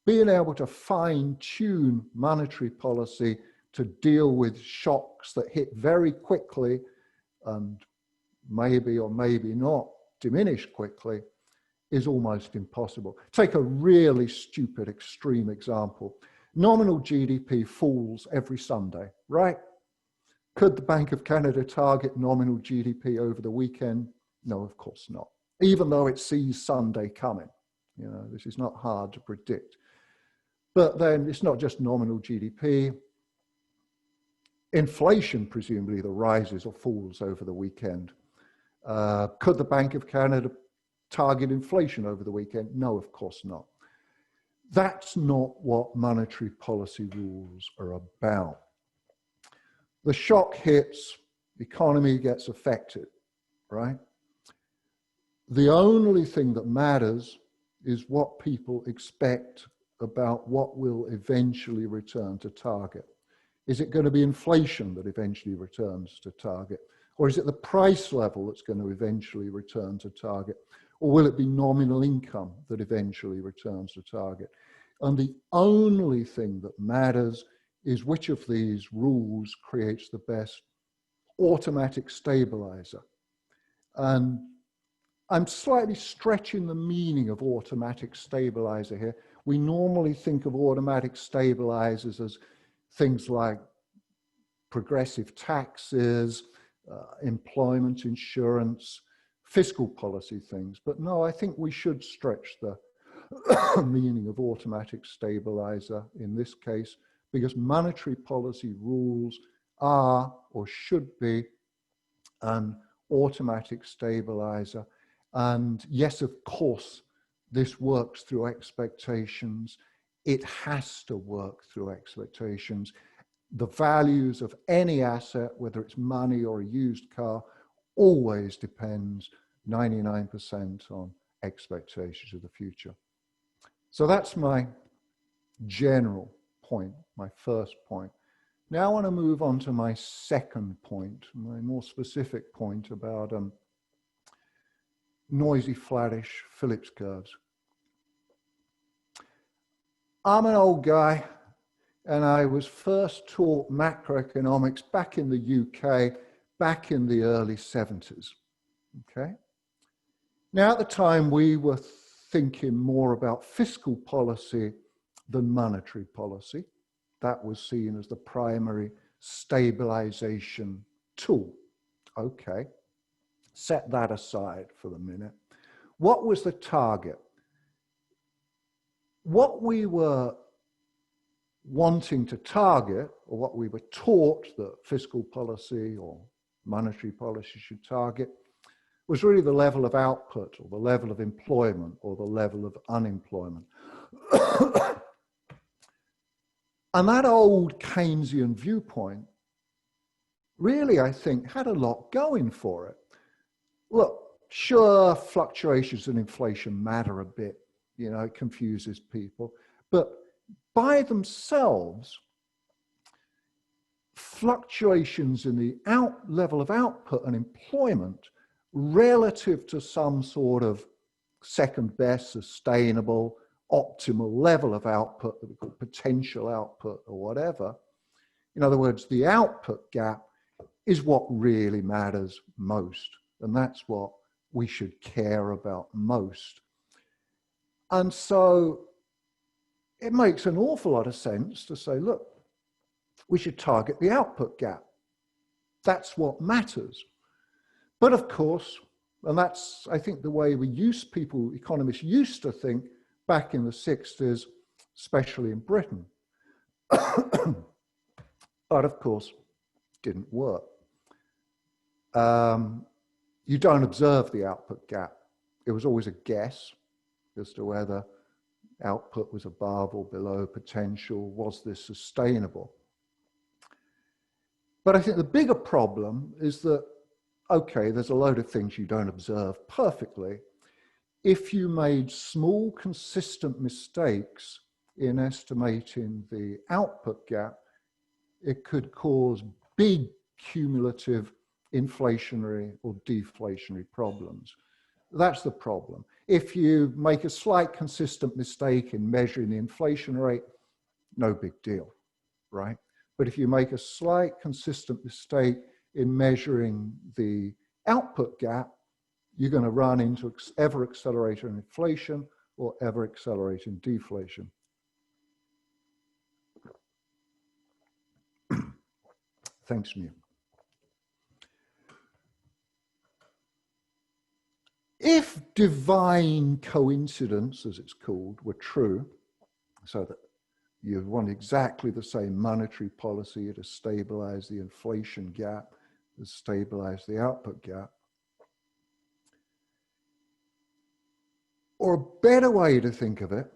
being able to fine-tune monetary policy to deal with shocks that hit very quickly and maybe or maybe not diminish quickly is almost impossible. Take a really stupid extreme example. Nominal GDP falls every Sunday, right? Could the Bank of Canada target nominal GDP over the weekend? No, of course not. Even though it sees Sunday coming. You know, this is not hard to predict. But then it's not just nominal GDP. Inflation, presumably, that rises or falls over the weekend. Could the Bank of Canada target inflation over the weekend? No, of course not. That's not what monetary policy rules are about. The shock hits, the economy gets affected, right? The only thing that matters is what people expect about what will eventually return to target. Is it going to be inflation that eventually returns to target? Or is it the price level that's going to eventually return to target? Or will it be nominal income that eventually returns to target? And the only thing that matters is which of these rules creates the best automatic stabilizer. And I'm slightly stretching the meaning of automatic stabilizer here. We normally think of automatic stabilizers as things like progressive taxes, employment insurance, fiscal policy things. But no, I think we should stretch the meaning of automatic stabilizer in this case, because monetary policy rules are or should be an automatic stabilizer. And yes, of course, this works through expectations. It has to work through expectations. The values of any asset, whether it's money or a used car, always depends 99% on expectations of the future. So that's my general point, my first point. Now I want to move on to my second point, my more specific point about noisy, flattish Phillips curves. I'm an old guy, and I was first taught macroeconomics back in the UK, back in the early 70s, okay? Now at the time we were thinking more about fiscal policy than monetary policy. That was seen as the primary stabilization tool. Okay, set that aside for the minute. What was the target? What we were wanting to target, or what we were taught that fiscal policy or monetary policy should target, was really the level of output or the level of employment or the level of unemployment. And that old Keynesian viewpoint really, I think, had a lot going for it. Look, sure, fluctuations in inflation matter a bit, you know, it confuses people, but by themselves, fluctuations in the level of output and employment relative to some sort of second best, sustainable, optimal level of output that we call potential output or whatever. In other words, the output gap is what really matters most. And that's what we should care about most. And so it makes an awful lot of sense to say, look, we should target the output gap. That's what matters. But of course, and that's, I think, the way economists used to think back in the 60s, especially in Britain. But of course, didn't work. You don't observe the output gap. It was always a guess as to whether output was above or below potential. Was this sustainable? But I think the bigger problem is that, okay, there's a load of things you don't observe perfectly. If you made small, consistent mistakes in estimating the output gap, it could cause big cumulative inflationary or deflationary problems. That's the problem. If you make a slight consistent mistake in measuring the inflation rate, no big deal, right? But if you make a slight consistent mistake in measuring the output gap, you're going to run into ever accelerating inflation or ever accelerating deflation. Thanks, Mew. If divine coincidence, as it's called, were true, so that you want exactly the same monetary policy to stabilize the inflation gap, to stabilize the output gap, or a better way to think of it,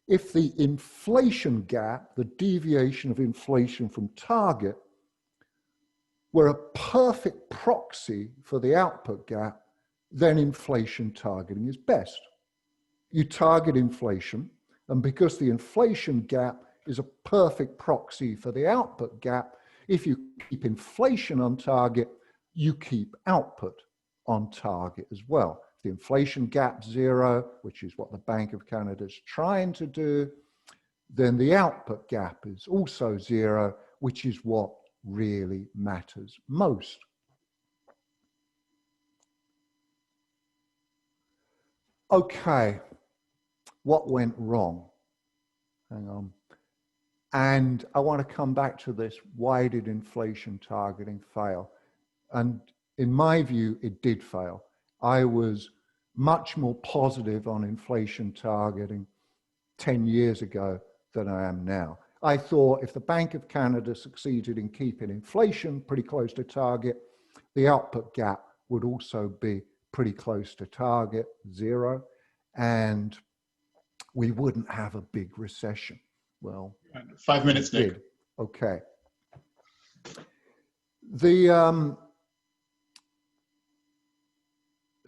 if the inflation gap, the deviation of inflation from target, were a perfect proxy for the output gap, then inflation targeting is best. You target inflation, and because the inflation gap is a perfect proxy for the output gap, if you keep inflation on target, you keep output on target as well. If the inflation gap zero, which is what the Bank of Canada is trying to do, then the output gap is also zero, which is what really matters most. Okay, what went wrong? Hang on. And I want to come back to this. Why did inflation targeting fail? And in my view, it did fail. I was much more positive on inflation targeting 10 years ago than I am now. I thought if the Bank of Canada succeeded in keeping inflation pretty close to target, the output gap would also be pretty close to target, zero, and we wouldn't have a big recession. Well, 5 minutes, Nick. Okay.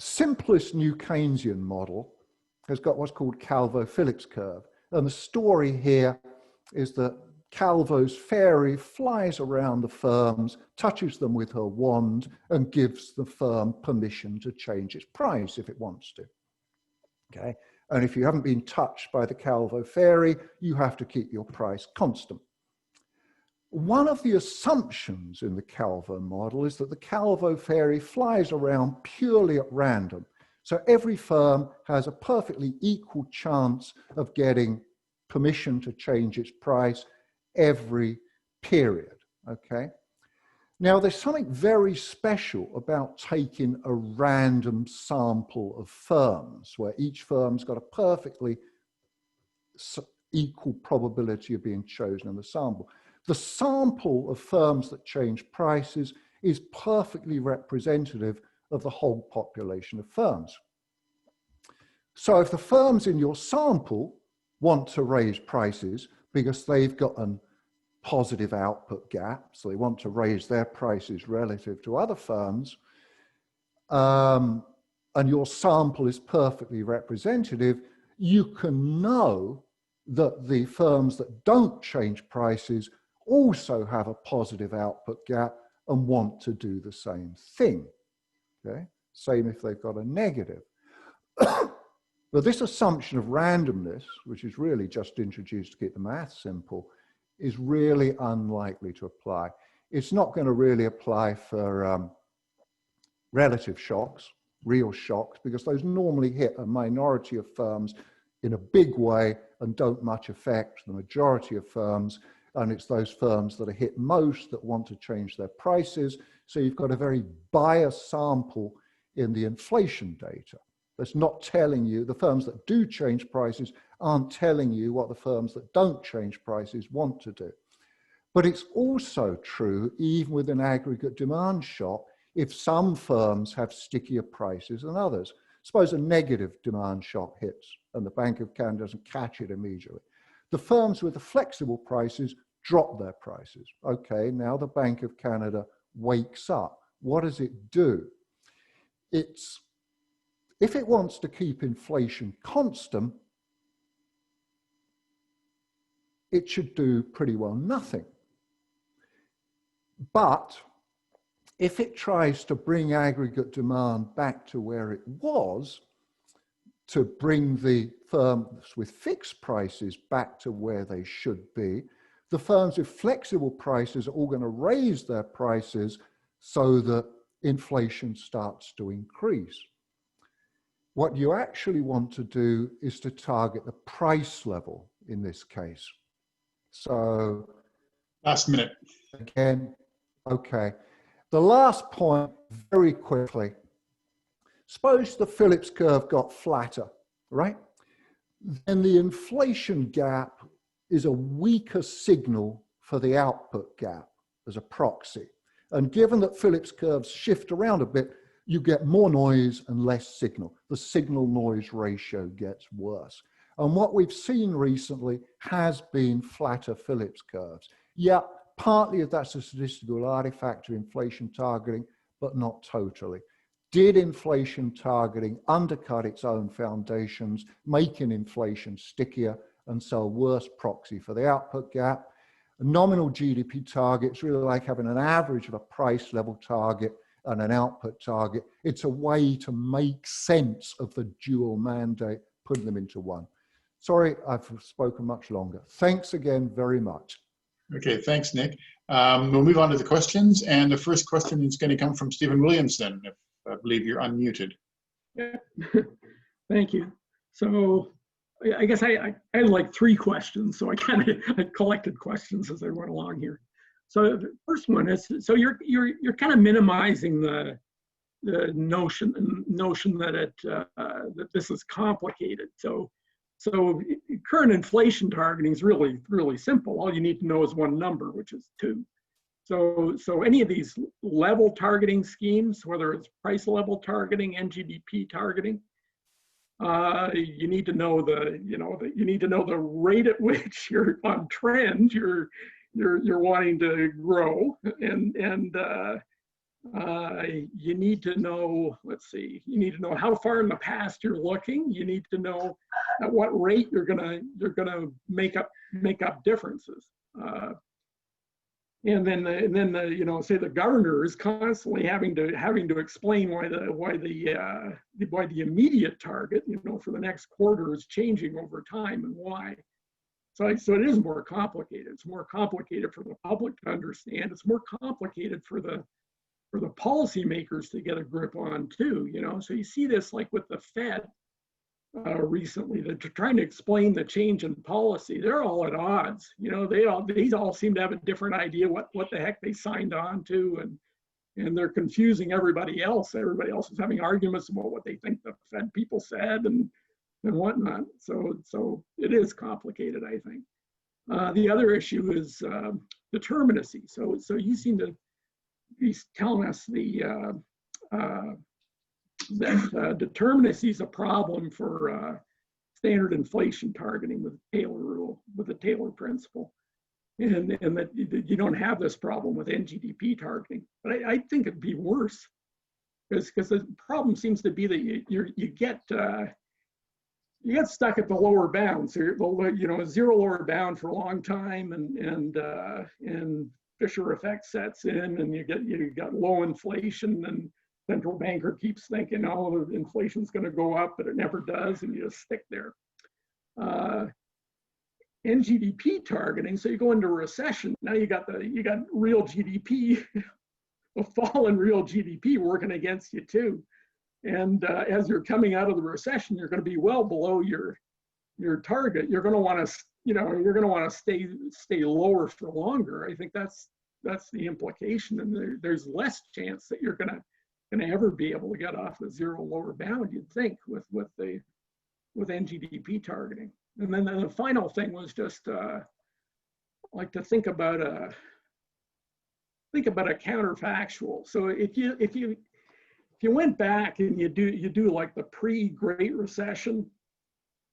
simplest New Keynesian model has got what's called Calvo-Phillips curve. And the story here is that Calvo's fairy flies around the firms, touches them with her wand, and gives the firm permission to change its price if it wants to. Okay? And if you haven't been touched by the Calvo fairy, you have to keep your price constant. One of the assumptions in the Calvo model is that the Calvo fairy flies around purely at random. So every firm has a perfectly equal chance of getting permission to change its price every period, okay? Now, there's something very special about taking a random sample of firms where each firm's got a perfectly equal probability of being chosen in the sample. The sample of firms that change prices is perfectly representative of the whole population of firms. So if the firms in your sample want to raise prices because they've got a positive output gap, so they want to raise their prices relative to other firms, and your sample is perfectly representative, you can know that the firms that don't change prices also have a positive output gap and want to do the same thing. Okay? Same if they've got a negative. But this assumption of randomness, which is really just introduced to keep the math simple, is really unlikely to apply. It's not going to really apply for relative shocks, real shocks, because those normally hit a minority of firms in a big way and don't much affect the majority of firms. And it's those firms that are hit most that want to change their prices. So you've got a very biased sample in the inflation data. That's not telling you, the firms that do change prices aren't telling you what the firms that don't change prices want to do. But it's also true, even with an aggregate demand shock, if some firms have stickier prices than others. Suppose a negative demand shock hits and the Bank of Canada doesn't catch it immediately. The firms with the flexible prices drop their prices. Okay, now the Bank of Canada wakes up. What does it do? If it wants to keep inflation constant, it should do pretty well nothing. But if it tries to bring aggregate demand back to where it was, to bring the firms with fixed prices back to where they should be, the firms with flexible prices are all going to raise their prices so that inflation starts to increase. What you actually want to do is to target the price level in this case. So, last minute. Again, okay. The last point, very quickly. Suppose the Phillips curve got flatter, right? Then the inflation gap is a weaker signal for the output gap as a proxy. And given that Phillips curves shift around a bit, you get more noise and less signal. The signal noise ratio gets worse. And what we've seen recently has been flatter Phillips curves. Yeah, partly that's a statistical artifact of inflation targeting, but not totally. Did inflation targeting undercut its own foundations, making inflation stickier and so a worse proxy for the output gap? A nominal GDP target is really like having an average of a price level target and an output target. It's a way to make sense of the dual mandate, putting them into one. Sorry, I've spoken much longer. Thanks again very much. Okay, thanks, Nick. We'll move on to the questions. And the first question is going to come from Stephen Williamson. If I believe you're unmuted. Yeah, thank you. So I guess I had like 3 questions. So I collected questions as I went along here. So the first one is, so you're kind of minimizing the notion that that this is complicated. So current inflation targeting is really simple. All you need to know is one number, which is 2. So any of these level targeting schemes, whether it's price level targeting, NGDP targeting, you need to know the rate at which you're on trend. You're wanting to grow, and You need to know, let's see, you need to know how far in the past you're looking. You need to know at what rate you're gonna make up differences. And then you know, say the governor is constantly having to explain why the immediate target, you know, for the next quarter is changing over time and why. So it is more complicated. It's more complicated for the public to understand. It's more complicated for the policymakers to get a grip on too. You know, so you see this like with the Fed recently. They're trying to explain the change in policy. They're all at odds. You know, these all seem to have a different idea what the heck they signed on to, and they're confusing everybody else. Everybody else is having arguments about what they think the Fed people said and whatnot. So it is complicated, I think. The other issue is determinacy. So you seem to be telling us that determinacy is a problem for standard inflation targeting with Taylor rule, with the Taylor principle, and that you don't have this problem with NGDP targeting. But I think it'd be worse, because the problem seems to be that you get stuck at the lower bound. So you know, zero lower bound for a long time, and Fisher effect sets in, and you got low inflation, and central banker keeps thinking, oh, the inflation's going to go up, but it never does, and you just stick there. NGDP targeting, so you go into a recession. Now you got real GDP, a fall in real GDP working against you too. And as you're coming out of the recession, you're going to be well below your target. You're going to want to, you know, you're going to want to stay lower for longer. I think that's the implication, and there's less chance that you're going to ever be able to get off the zero lower bound, you'd think, with NGDP targeting. And then the final thing was just like to think about a counterfactual. So if you went back and you do like the pre-Great Recession,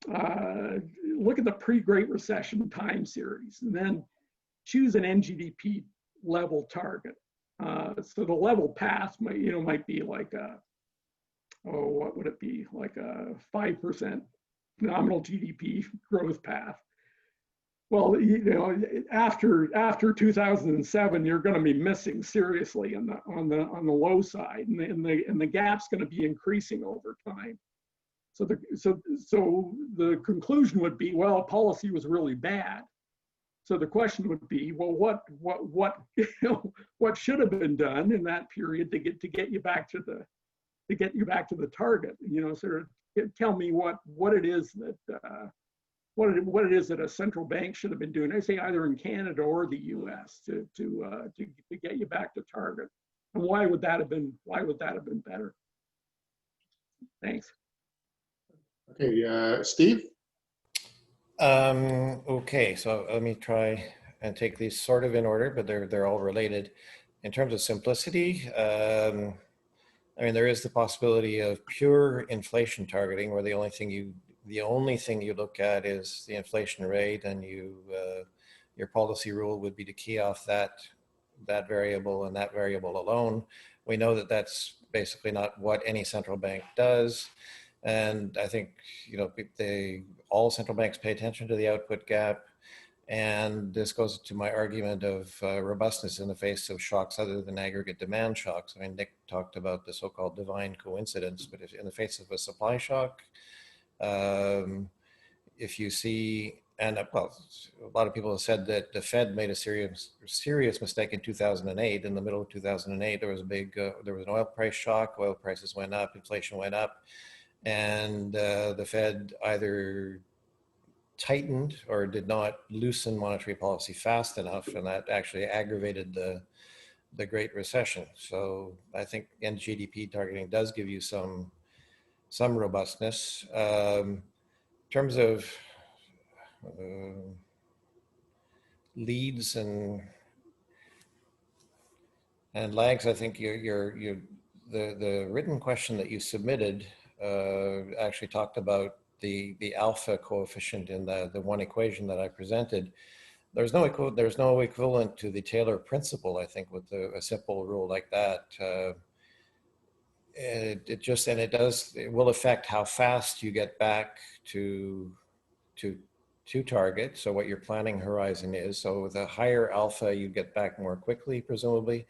look at the pre-Great Recession time series, and then choose an NGDP level target. So the level path might be like what would it be, like a 5% nominal GDP growth path. Well, you know, after 2007, you're going to be missing seriously on the low side, and the gap's going to be increasing over time. So the conclusion would be, well, policy was really bad. So the question would be, well, what should have been done in that period to get you back to the target? You know, sort of tell me what it is that a central bank should have been doing. I say either in Canada or the U.S. to get you back to target, and why would that have been better? Thanks. Okay, Steve. Okay, so let me try and take these sort of in order, but they're all related. In terms of simplicity, I mean, there is the possibility of pure inflation targeting, where the only thing you look at is the inflation rate, and your policy rule would be to key off that variable and that variable alone. We know that that's basically not what any central bank does. And I think, you know, all central banks pay attention to the output gap. And this goes to my argument of robustness in the face of shocks other than aggregate demand shocks. I mean, Nick talked about the so-called divine coincidence, but if in the face of a supply shock, if you see, and well, a lot of people have said that the Fed made a serious mistake in 2008. In the middle of 2008, there was an oil price shock. Oil prices went up, inflation went up. And the Fed either tightened or did not loosen monetary policy fast enough, and that actually aggravated the Great Recession. So I think NGDP targeting does give you some robustness. In terms of leads and lags, I think the written question that you submitted actually talked about the alpha coefficient in the one equation that I presented. there's no equivalent to the Taylor principle, I think, with a simple rule like that. It will affect how fast you get back to target. So what your planning horizon is. So with a higher alpha, you get back more quickly, presumably.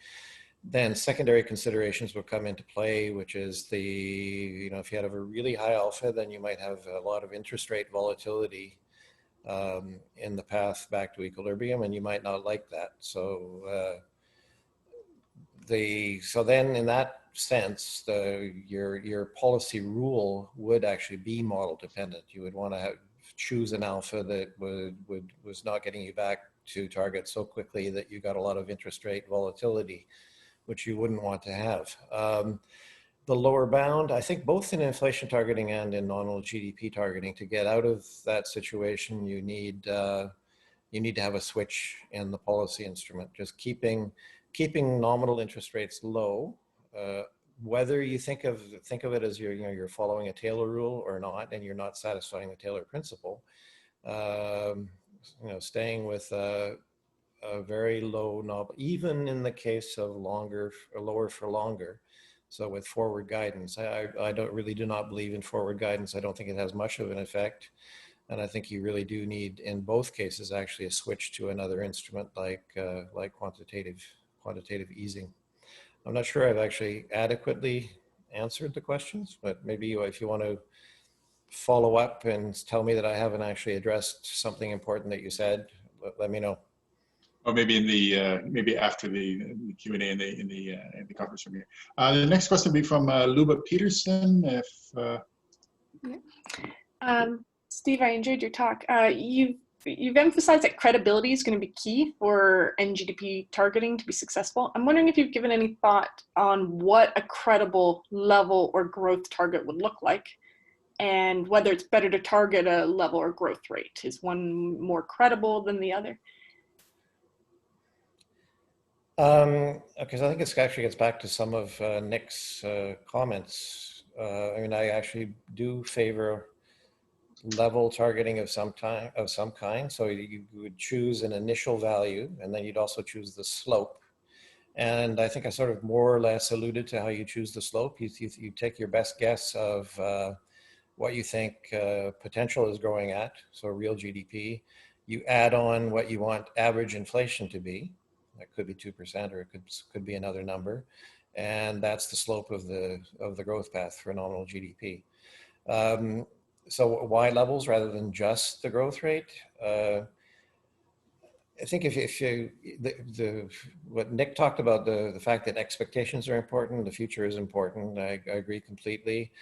Then secondary considerations will come into play, which is if you have a really high alpha, then you might have a lot of interest rate volatility in the path back to equilibrium, and you might not like that. So then in that sense, your policy rule would actually be model dependent. You would want to choose an alpha that was not getting you back to target so quickly that you got a lot of interest rate volatility, which you wouldn't want to have. The lower bound, I think both in inflation targeting and in nominal GDP targeting, to get out of that situation, you need to have a switch in the policy instrument, just keeping nominal interest rates low, whether you think of it as you're following a Taylor rule or not, and you're not satisfying the Taylor principle. Staying with a very low knob, even in the case of lower for longer. So with forward guidance, I do not believe in forward guidance. I don't think it has much of an effect. And I think you really do need, in both cases, actually a switch to another instrument like quantitative easing. I'm not sure I've actually adequately answered the questions, but maybe if you want to follow up and tell me that I haven't actually addressed something important that you said, let me know. Or maybe maybe after the Q&A in the conference room here. The next question will be from Luba Peterson. Steve, I enjoyed your talk. You've emphasized that credibility is going to be key for NGDP targeting to be successful. I'm wondering if you've given any thought on what a credible level or growth target would look like, and whether it's better to target a level or growth rate. Is one more credible than the other? Okay, so I think it actually gets back to some of Nick's comments. I actually do favor level targeting of some kind. So you would choose an initial value, and then you'd also choose the slope. And I think I sort of more or less alluded to how you choose the slope. You take your best guess of what you think potential is growing at, so real GDP. You add on what you want average inflation to be. That could be 2%, or it could be another number, and that's the slope of the growth path for nominal GDP. So why levels rather than just the growth rate? I think what Nick talked about, the fact that expectations are important, the future is important. I agree completely.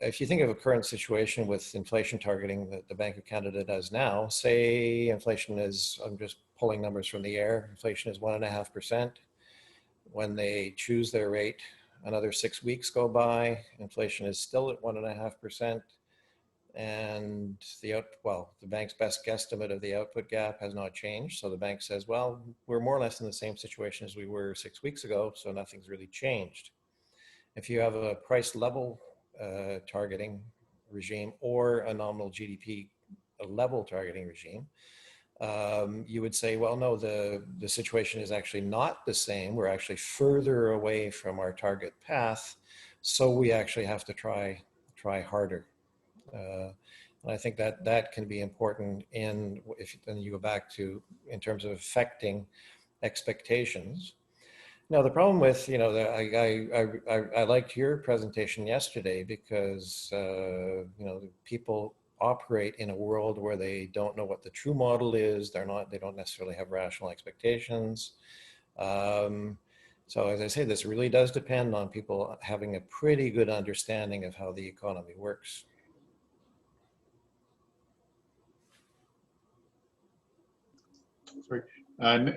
If you think of a current situation with inflation targeting that the Bank of Canada does now, say inflation is, I'm just pulling numbers from the air, inflation is 1.5%. When they choose their rate, another 6 weeks go by, inflation is still at 1.5%. And the bank's best guesstimate of the output gap has not changed. So the bank says, well, we're more or less in the same situation as we were 6 weeks ago, so nothing's really changed. If you have a price level targeting regime or a nominal GDP level targeting regime, you would say, well, no, the situation is actually not the same. We're actually further away from our target path, so we actually have to try harder. And I think that can be important if then you go back to in terms of affecting expectations. Now, the problem with, I liked your presentation yesterday because, people operate in a world where they don't know what the true model is. They don't necessarily have rational expectations. So as I say, this really does depend on people having a pretty good understanding of how the economy works. Sorry.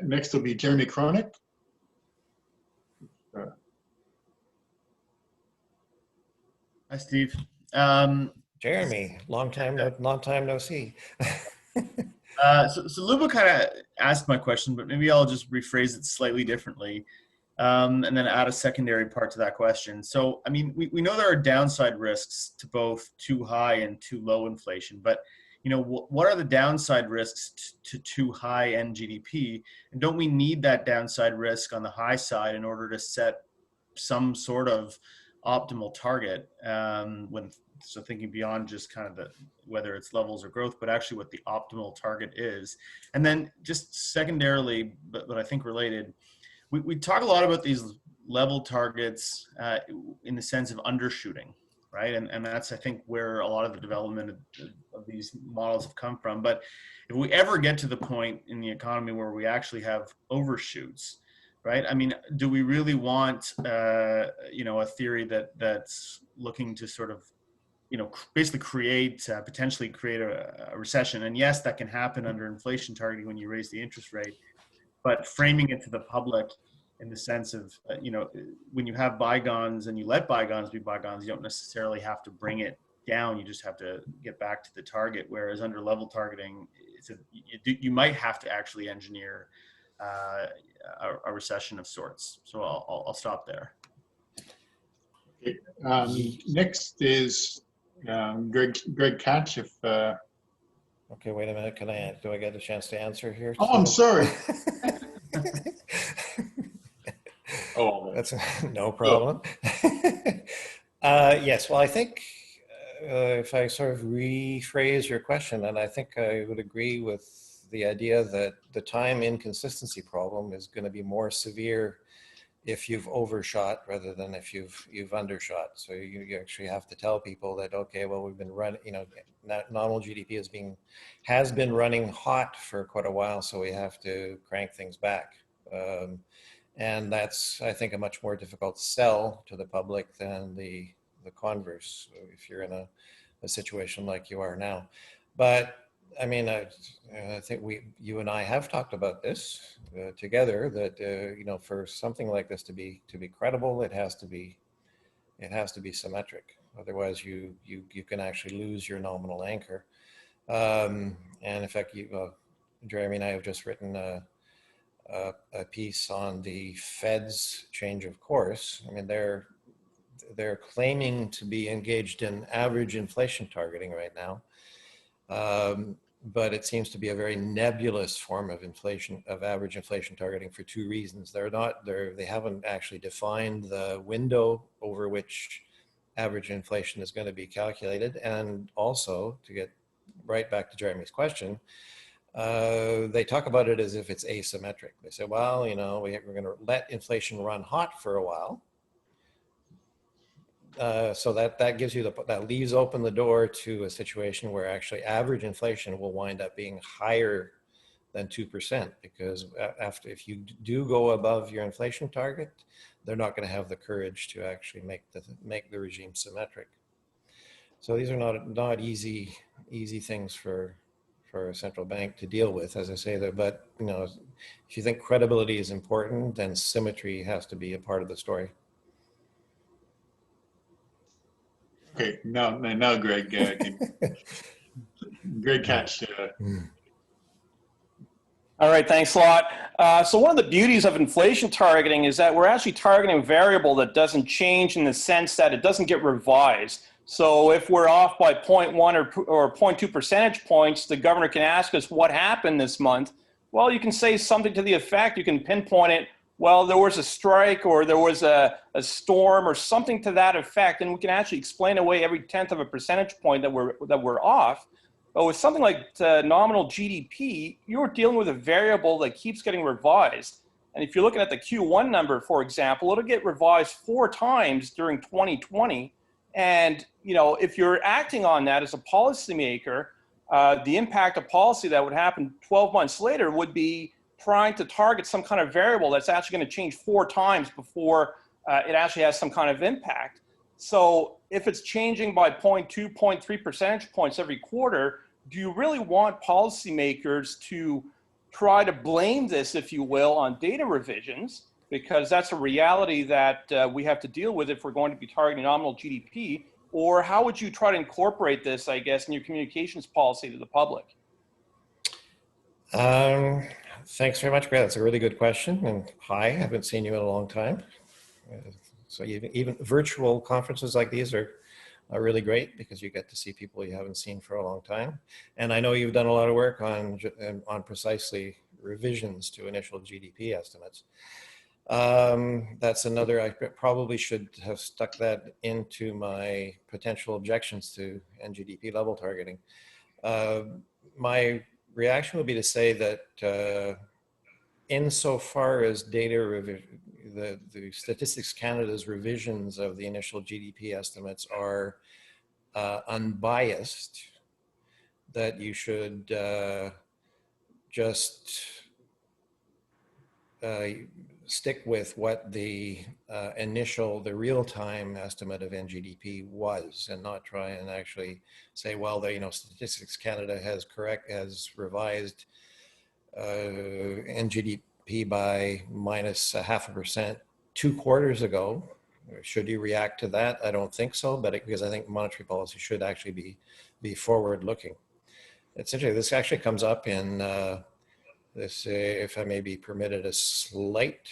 Next will be Jeremy Cronick. Hi, Steve. Jeremy, long time no see. So Luba kind of asked my question, but maybe I'll just rephrase it slightly differently, and then add a secondary part to that question. So, I mean, we know there are downside risks to both too high and too low inflation, but what are the downside risks to too high end GDP? And don't we need that downside risk on the high side in order to set some sort of optimal target? So thinking beyond just kind of whether it's levels or growth, but actually what the optimal target is. And then just secondarily, but I think related, we talk a lot about these level targets in the sense of undershooting. Right. And that's, I think, where a lot of the development of these models have come from. But if we ever get to the point in the economy where we actually have overshoots, right? I mean, do we really want, a theory that's looking to sort of, basically potentially create a recession? And yes, that can happen under inflation targeting when you raise the interest rate, but framing it to the public in the sense of, when you have bygones and you let bygones be bygones, you don't necessarily have to bring it down. You just have to get back to the target. Whereas under level targeting, you might have to actually engineer a recession of sorts. So I'll stop there. Okay. Next is Greg Katz. Okay, wait a minute. Do I get a chance to answer here? Oh, I'm sorry. Oh, that's no problem. Yes, well, I think if I sort of rephrase your question, and I think I would agree with the idea that the time inconsistency problem is going to be more severe if you've overshot rather than if you've undershot. So you actually have to tell people that, okay, well, we've been running, nominal GDP has been running hot for quite a while, so we have to crank things back. And that's, I think, a much more difficult sell to the public than the converse, if you're in a situation like you are now. But I mean, I think you and I have talked about this together, that for something like this to be credible, it has to be symmetric. Otherwise, you can actually lose your nominal anchor. And in fact, Jeremy and I have just written a piece on the Fed's change of course. I mean, they're claiming to be engaged in average inflation targeting right now, but it seems to be a very nebulous form of average inflation targeting for two reasons. They haven't actually defined the window over which average inflation is going to be calculated, and also, to get right back to Jeremy's question, they talk about it as if it's asymmetric. They say, well, we're going to let inflation run hot for a while. So that gives you that leaves open the door to a situation where actually average inflation will wind up being higher than 2%, because if you do go above your inflation target, they're not going to have the courage to actually make the regime symmetric. So these are not easy things for a central bank to deal with, as I say there. But if you think credibility is important, then symmetry has to be a part of the story. Okay, now, Greg, Greg Katz. All right, thanks a lot. So one of the beauties of inflation targeting is that we're actually targeting a variable that doesn't change in the sense that it doesn't get revised. So if we're off by 0.1 or 0.2 percentage points, the governor can ask us what happened this month. Well, you can say something to the effect, you can pinpoint it, well, there was a strike or there was a storm or something to that effect, and we can actually explain away every 1/10 of a percentage point that we're off. But with something like nominal GDP, you're dealing with a variable that keeps getting revised. And if you're looking at the Q1 number, for example, it'll get revised 4 times during 2020. And if you're acting on that as a policymaker, the impact of policy that would happen 12 months later would be trying to target some kind of variable that's actually going to change 4 times before it actually has some kind of impact. So if it's changing by 0.2, 0.3 percentage points every quarter, do you really want policymakers to try to blame this, if you will, on data revisions? Because that's a reality that we have to deal with if we're going to be targeting nominal GDP. Or how would you try to incorporate this, I guess, in your communications policy to the public? Thanks very much, Brad. That's a really good question. And hi, I haven't seen you in a long time. So even virtual conferences like these are are really great because you get to see people you haven't seen for a long time. And I know you've done a lot of work on precisely revisions to initial GDP estimates. That's another, I probably should have stuck that into my potential objections to NGDP level targeting. My reaction would be to say that insofar as the Statistics Canada's revisions of the initial GDP estimates are unbiased, that you should just stick with what the the real-time estimate of NGDP was, and not try and actually say, well, Statistics Canada has revised NGDP by minus 0.5% 2 quarters ago. Should you react to that? I don't think so, but because I think monetary policy should actually be forward-looking. It's interesting. This actually comes up in this, if I may be permitted a slight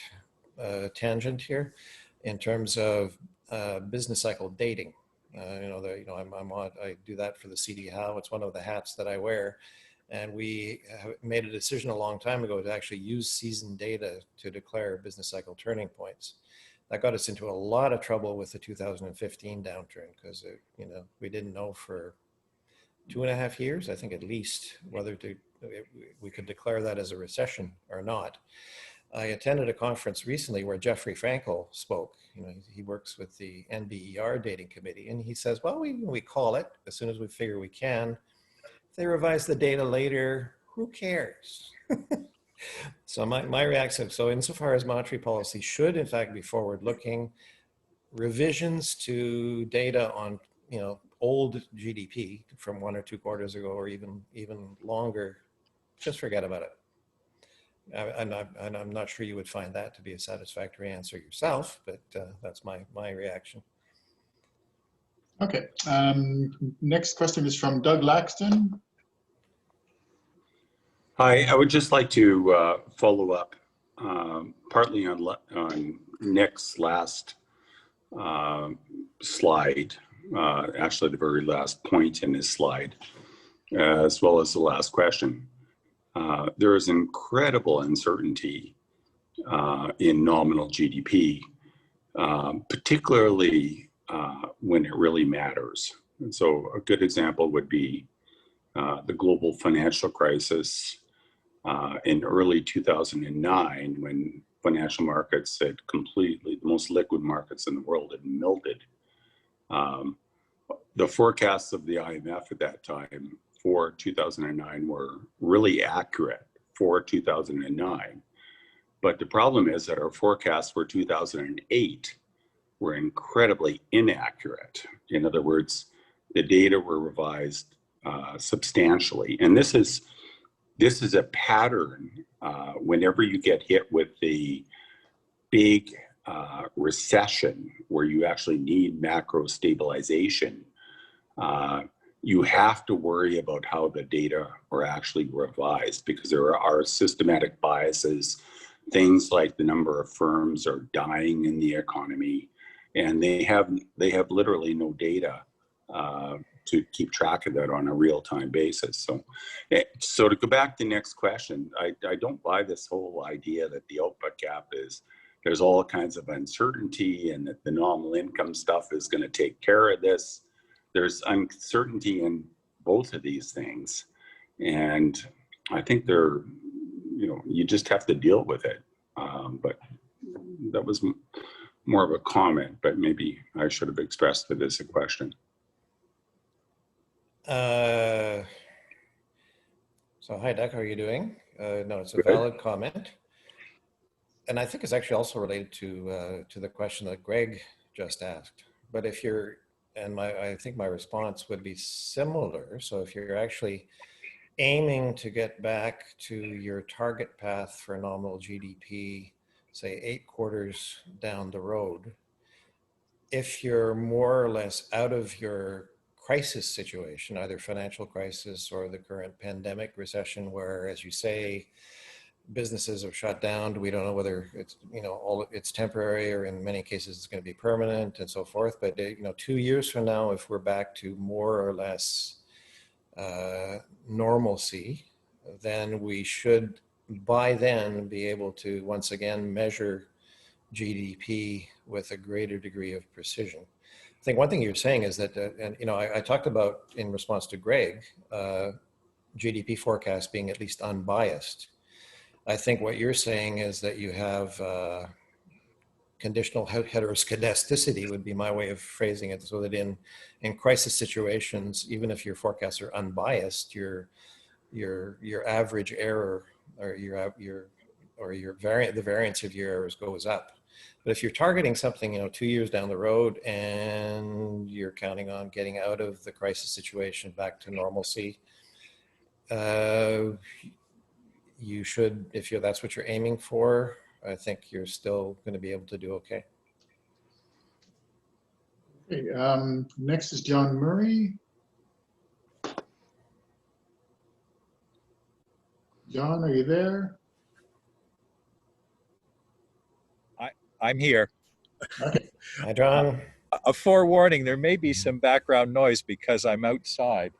tangent here, in terms of business cycle dating. I do that for the CD Howe. It's one of the hats that I wear. And we made a decision a long time ago to actually use season data to declare business cycle turning points. That got us into a lot of trouble with the 2015 downturn because we didn't know for 2.5 years, I think at least, whether we could declare that as a recession or not. I attended a conference recently where Jeffrey Frankel spoke. He works with the NBER dating committee, and he says, well, we call it as soon as we figure we can. If they revise the data later, who cares? So my reaction, so insofar as monetary policy should in fact be forward-looking, revisions to data on old GDP from 1 or 2 quarters ago, or even longer, just forget about it. I'm not sure you would find that to be a satisfactory answer yourself, but that's my reaction. Okay. Next question is from Doug Laxton. Hi, I would just like to follow up partly on Nick's last slide, actually the very last point in his slide, as well as the last question. There is incredible uncertainty in nominal GDP, particularly when it really matters. And so a good example would be the global financial crisis in early 2009, when financial markets had the most liquid markets in the world had melted. The forecasts of the IMF at that time for 2009 were really accurate for 2009. But the problem is that our forecasts for 2008 were incredibly inaccurate. In other words, the data were revised substantially. And this is a pattern whenever you get hit with the big recession where you actually need macro stabilization. You have to worry about how the data are actually revised, because there are systematic biases, things like the number of firms are dying in the economy, and they have literally no data to keep track of that on a real-time basis. So to go back to the next question, I don't buy this whole idea that the output gap there's all kinds of uncertainty and that the nominal income stuff is going to take care of this. There's uncertainty in both of these things. And I think you just have to deal with it. But that was more of a comment, but maybe I should have expressed it as a question. So hi, Doug, how are you doing? No, it's a valid comment. And I think it's actually also related to the question that Greg just asked. But if you're, I think my response would be similar. So if you're actually aiming to get back to your target path for nominal GDP, say 8 quarters down the road, if you're more or less out of your crisis situation, either financial crisis or the current pandemic recession, where, as you say, businesses have shut down. We don't know whether it's, all it's temporary or in many cases it's going to be permanent and so forth. But 2 years from now, if we're back to more or less normalcy, then we should by then be able to once again measure GDP with a greater degree of precision. I think one thing you're saying is that, I talked about in response to Greg, GDP forecast being at least unbiased. I think what you're saying is that you have conditional heteroscedasticity would be my way of phrasing it, so that in crisis situations, even if your forecasts are unbiased, your average error or the variance of your errors goes up. But if you're targeting something 2 years down the road and you're counting on getting out of the crisis situation back to normalcy, you should, if that's what you're aiming for, I think you're still going to be able to do okay. Okay, next is John Murray. John, are you there? I'm here. Okay. Hi, John. A forewarning, there may be some background noise because I'm outside.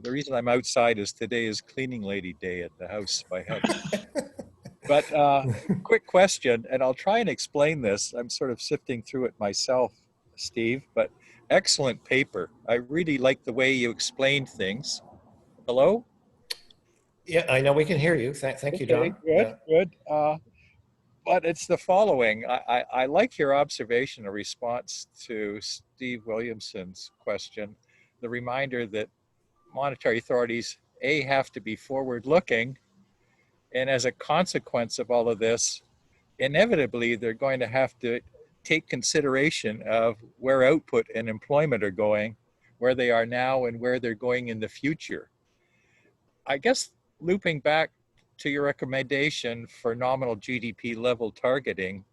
The reason I'm outside is today is cleaning lady day at the house by house. But quick question, and I'll try and explain this. I'm sort of sifting through it myself, Steve, but excellent paper. I really like the way you explained things. Hello? Yeah, I know we can hear you. Thank you, John. Good, good. But it's the following. I like your observation or response to Steve Williamson's question, the reminder that monetary authorities, A, have to be forward-looking, and as a consequence of all of this, inevitably, they're going to have to take consideration of where output and employment are going, where they are now and where they're going in the future. I guess looping back to your recommendation for nominal GDP level targeting,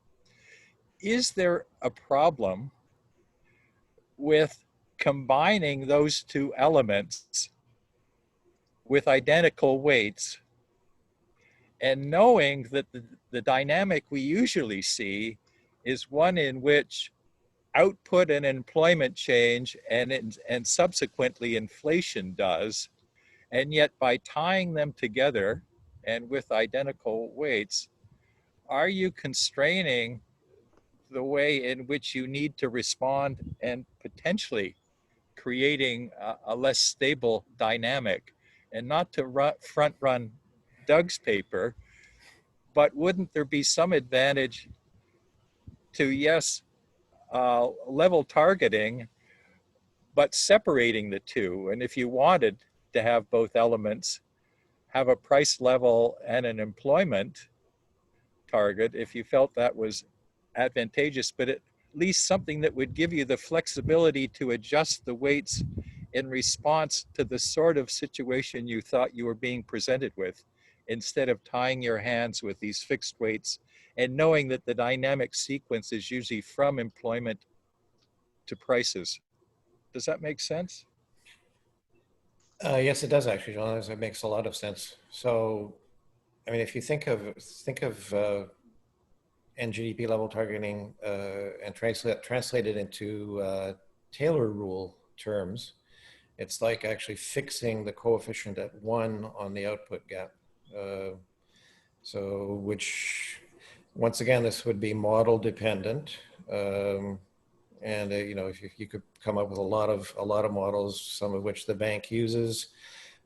is there a problem with combining those two elements with identical weights and knowing that the dynamic we usually see is one in which output and employment change and subsequently inflation does, and yet by tying them together and with identical weights, are you constraining the way in which you need to respond and potentially creating a less stable dynamic? And not to front run Doug's paper, but wouldn't there be some advantage to, yes, level targeting, but separating the two? And if you wanted to have both elements, have a price level and an employment target, if you felt that was advantageous, but at least something that would give you the flexibility to adjust the weights in response to the sort of situation you thought you were being presented with, instead of tying your hands with these fixed weights and knowing that the dynamic sequence is usually from employment to prices. Does that make sense? Yes, it does actually, John. It makes a lot of sense. So, I mean, if you think of NGDP level targeting and translate it into Taylor rule terms, it's like actually fixing the coefficient at 1 on the output gap. So, which, once again, this would be model dependent. And if you could come up with a lot of models, some of which the bank uses,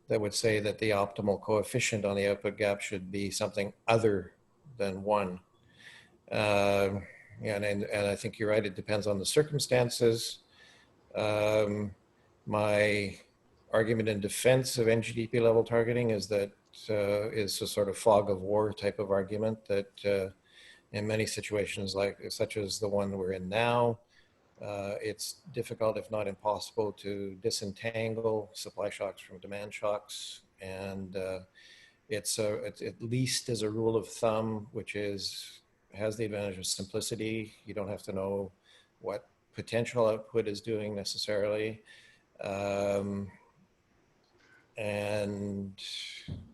that would say that the optimal coefficient on the output gap should be something other than 1. And I think you're right. It depends on the circumstances. My argument in defense of NGDP level targeting is that is a sort of fog of war type of argument that in many situations such as the one we're in now, it's difficult, if not impossible, to disentangle supply shocks from demand shocks. And it's at least as a rule of thumb, which has the advantage of simplicity. You don't have to know what potential output is doing necessarily. And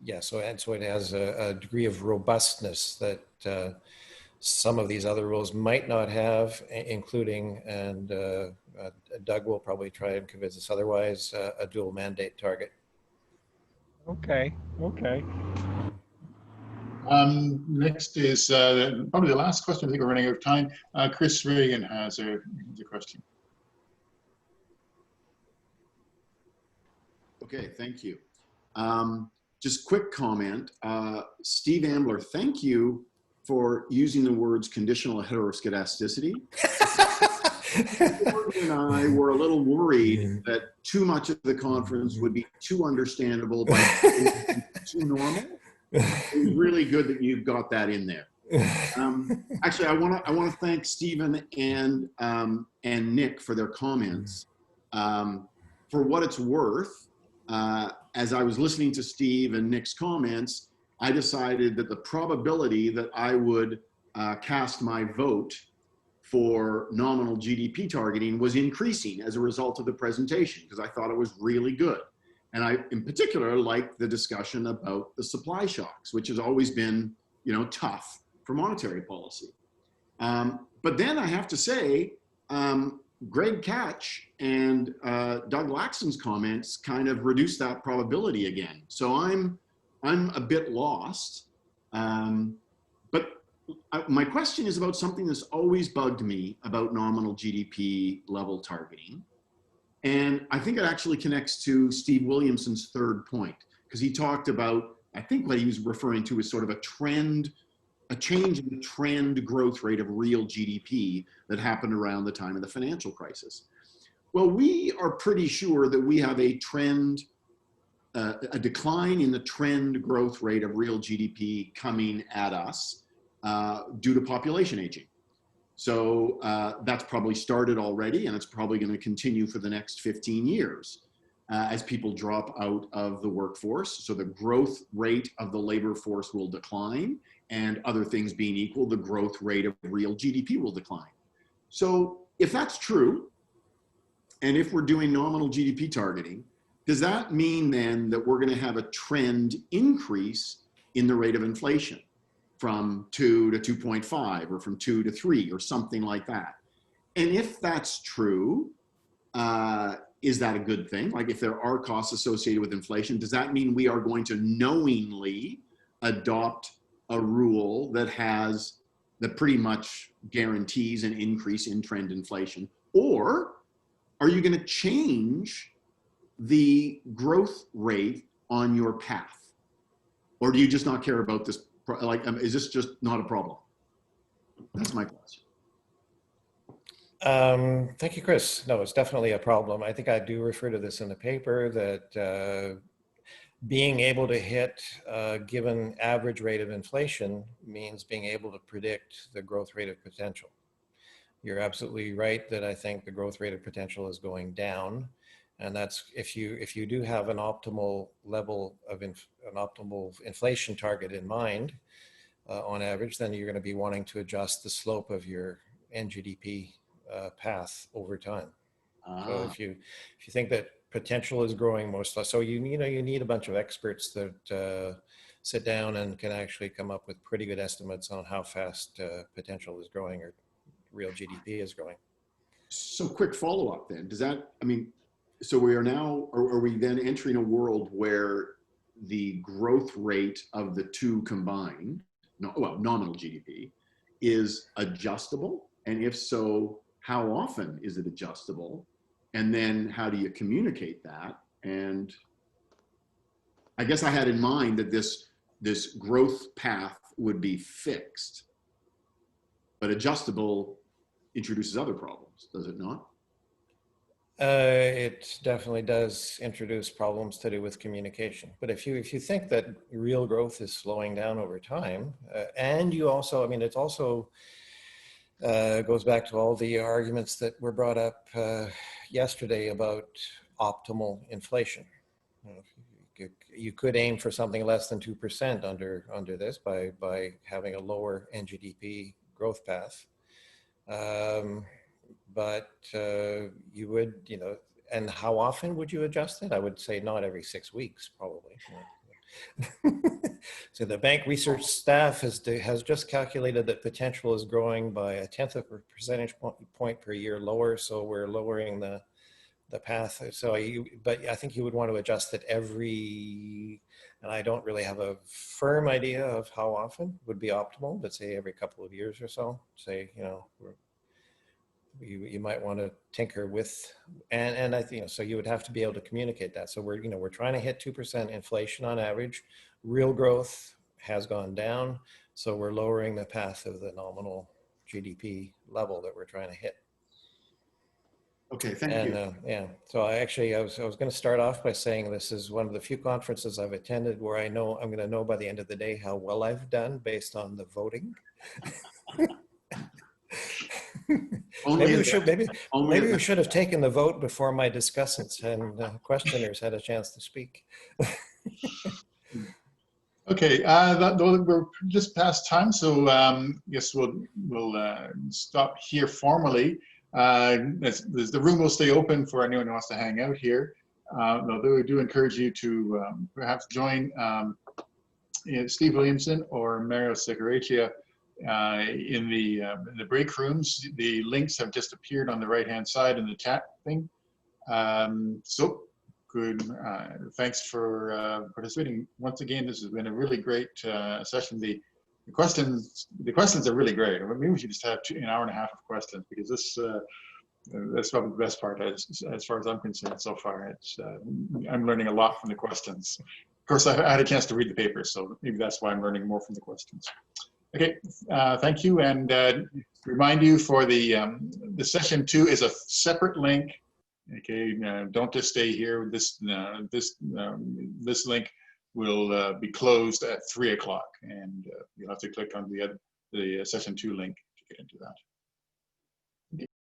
yeah, so it has a degree of robustness that some of these other rules might not have, including, and Doug will probably try and convince us otherwise, a dual mandate target. Okay, okay. Next is probably the last question. I think we're running out of time. Chris Reagan has a question. Okay, thank you. Just quick comment. Steve Ambler, thank you for using the words conditional heteroscedasticity. Gordon and I were a little worried that too much of the conference would be too understandable by too normal. It was really good that you've got that in there. Actually, I want to thank Stephen and Nick for their comments. For what it's worth, as I was listening to Steve and Nick's comments, I decided that the probability that I would cast my vote for nominal GDP targeting was increasing as a result of the presentation, because I thought it was really good. And I, in particular, liked the discussion about the supply shocks, which has always been, tough for monetary policy. But then I have to say, Greg Catch and Doug Laxton's comments kind of reduced that probability again. So I'm a bit lost. But my question is about something that's always bugged me about nominal GDP level targeting. And I think it actually connects to Steve Williamson's third point, because he talked about, I think what he was referring to is sort of a trend, a change in the trend growth rate of real GDP that happened around the time of the financial crisis. Well, we are pretty sure that we have a trend, a decline in the trend growth rate of real GDP coming at us due to population aging. So that's probably started already, and it's probably going to continue for the next 15 years as people drop out of the workforce. So the growth rate of the labor force will decline, and other things being equal, the growth rate of real GDP will decline. So if that's true, and if we're doing nominal GDP targeting, does that mean then that we're going to have a trend increase in the rate of inflation from 2 to 2.5 or from 2 to 3 or something like that? And if that's true, is that a good thing? Like, if there are costs associated with inflation, does that mean we are going to knowingly adopt a rule that pretty much guarantees an increase in trend inflation? Or are you going to change the growth rate on your path? Or do you just not care about this? Like, is this just not a problem? That's my question. Thank you, Chris. No, it's definitely a problem. I think I do refer to this in the paper, that being able to hit a given average rate of inflation means being able to predict the growth rate of potential. You're absolutely right that I think the growth rate of potential is going down. And that's if you do have an optimal level of an optimal inflation target in mind on average, then you're going to be wanting to adjust the slope of your NGDP path over time. So if you think that potential is growing so you need a bunch of experts that sit down and can actually come up with pretty good estimates on how fast potential is growing or real GDP is growing. So quick follow-up then, so we are now, are we then entering a world where the growth rate of the two combined, nominal GDP, is adjustable? And if so, how often is it adjustable? And then how do you communicate that? And I guess I had in mind that this growth path would be fixed, but adjustable introduces other problems, does it not? It definitely does introduce problems to do with communication. But if you think that real growth is slowing down over time, and you also, it also goes back to all the arguments that were brought up yesterday about optimal inflation. You could aim for something less than 2% under this by having a lower NGDP growth path. But you would, and how often would you adjust it? I would say not every 6 weeks, probably. So the bank research staff has just calculated that potential is growing by 1/10 of a percentage point per year lower. So we're lowering the path. So but I think you would want to adjust it every, and I don't really have a firm idea of how often would be optimal, but say every couple of years or so. Say, you know, you might want to tinker with, and I think, so you would have to be able to communicate that. So we're trying to hit 2% inflation on average. Real growth has gone down, so we're lowering the path of the nominal GDP level that we're trying to hit. Okay, thank you. Yeah, so I was going to start off by saying this is one of the few conferences I've attended where I know I'm going to know by the end of the day how well I've done based on the voting. Maybe we should have taken the vote before my discussants and questioners had a chance to speak. Okay, we're just past time, so guess we'll stop here formally. The room will stay open for anyone who wants to hang out here. Although we do encourage you to perhaps join Steve Williamson or Mario Seguraitia in the break rooms. The links have just appeared on the right-hand side in the chat thing. So good. Thanks for participating. Once again, this has been a really great session. The questions are really great. Maybe we should just have an hour and a half of questions, because that's probably the best part as far as I'm concerned so far. I'm learning a lot from the questions. Of course, I had a chance to read the paper, so maybe that's why I'm learning more from the questions. Okay, thank you, and remind you for the session 2 is a separate link. Okay, don't just stay here. This link will be closed at 3 o'clock, and you'll have to click on the session 2 link to get into that.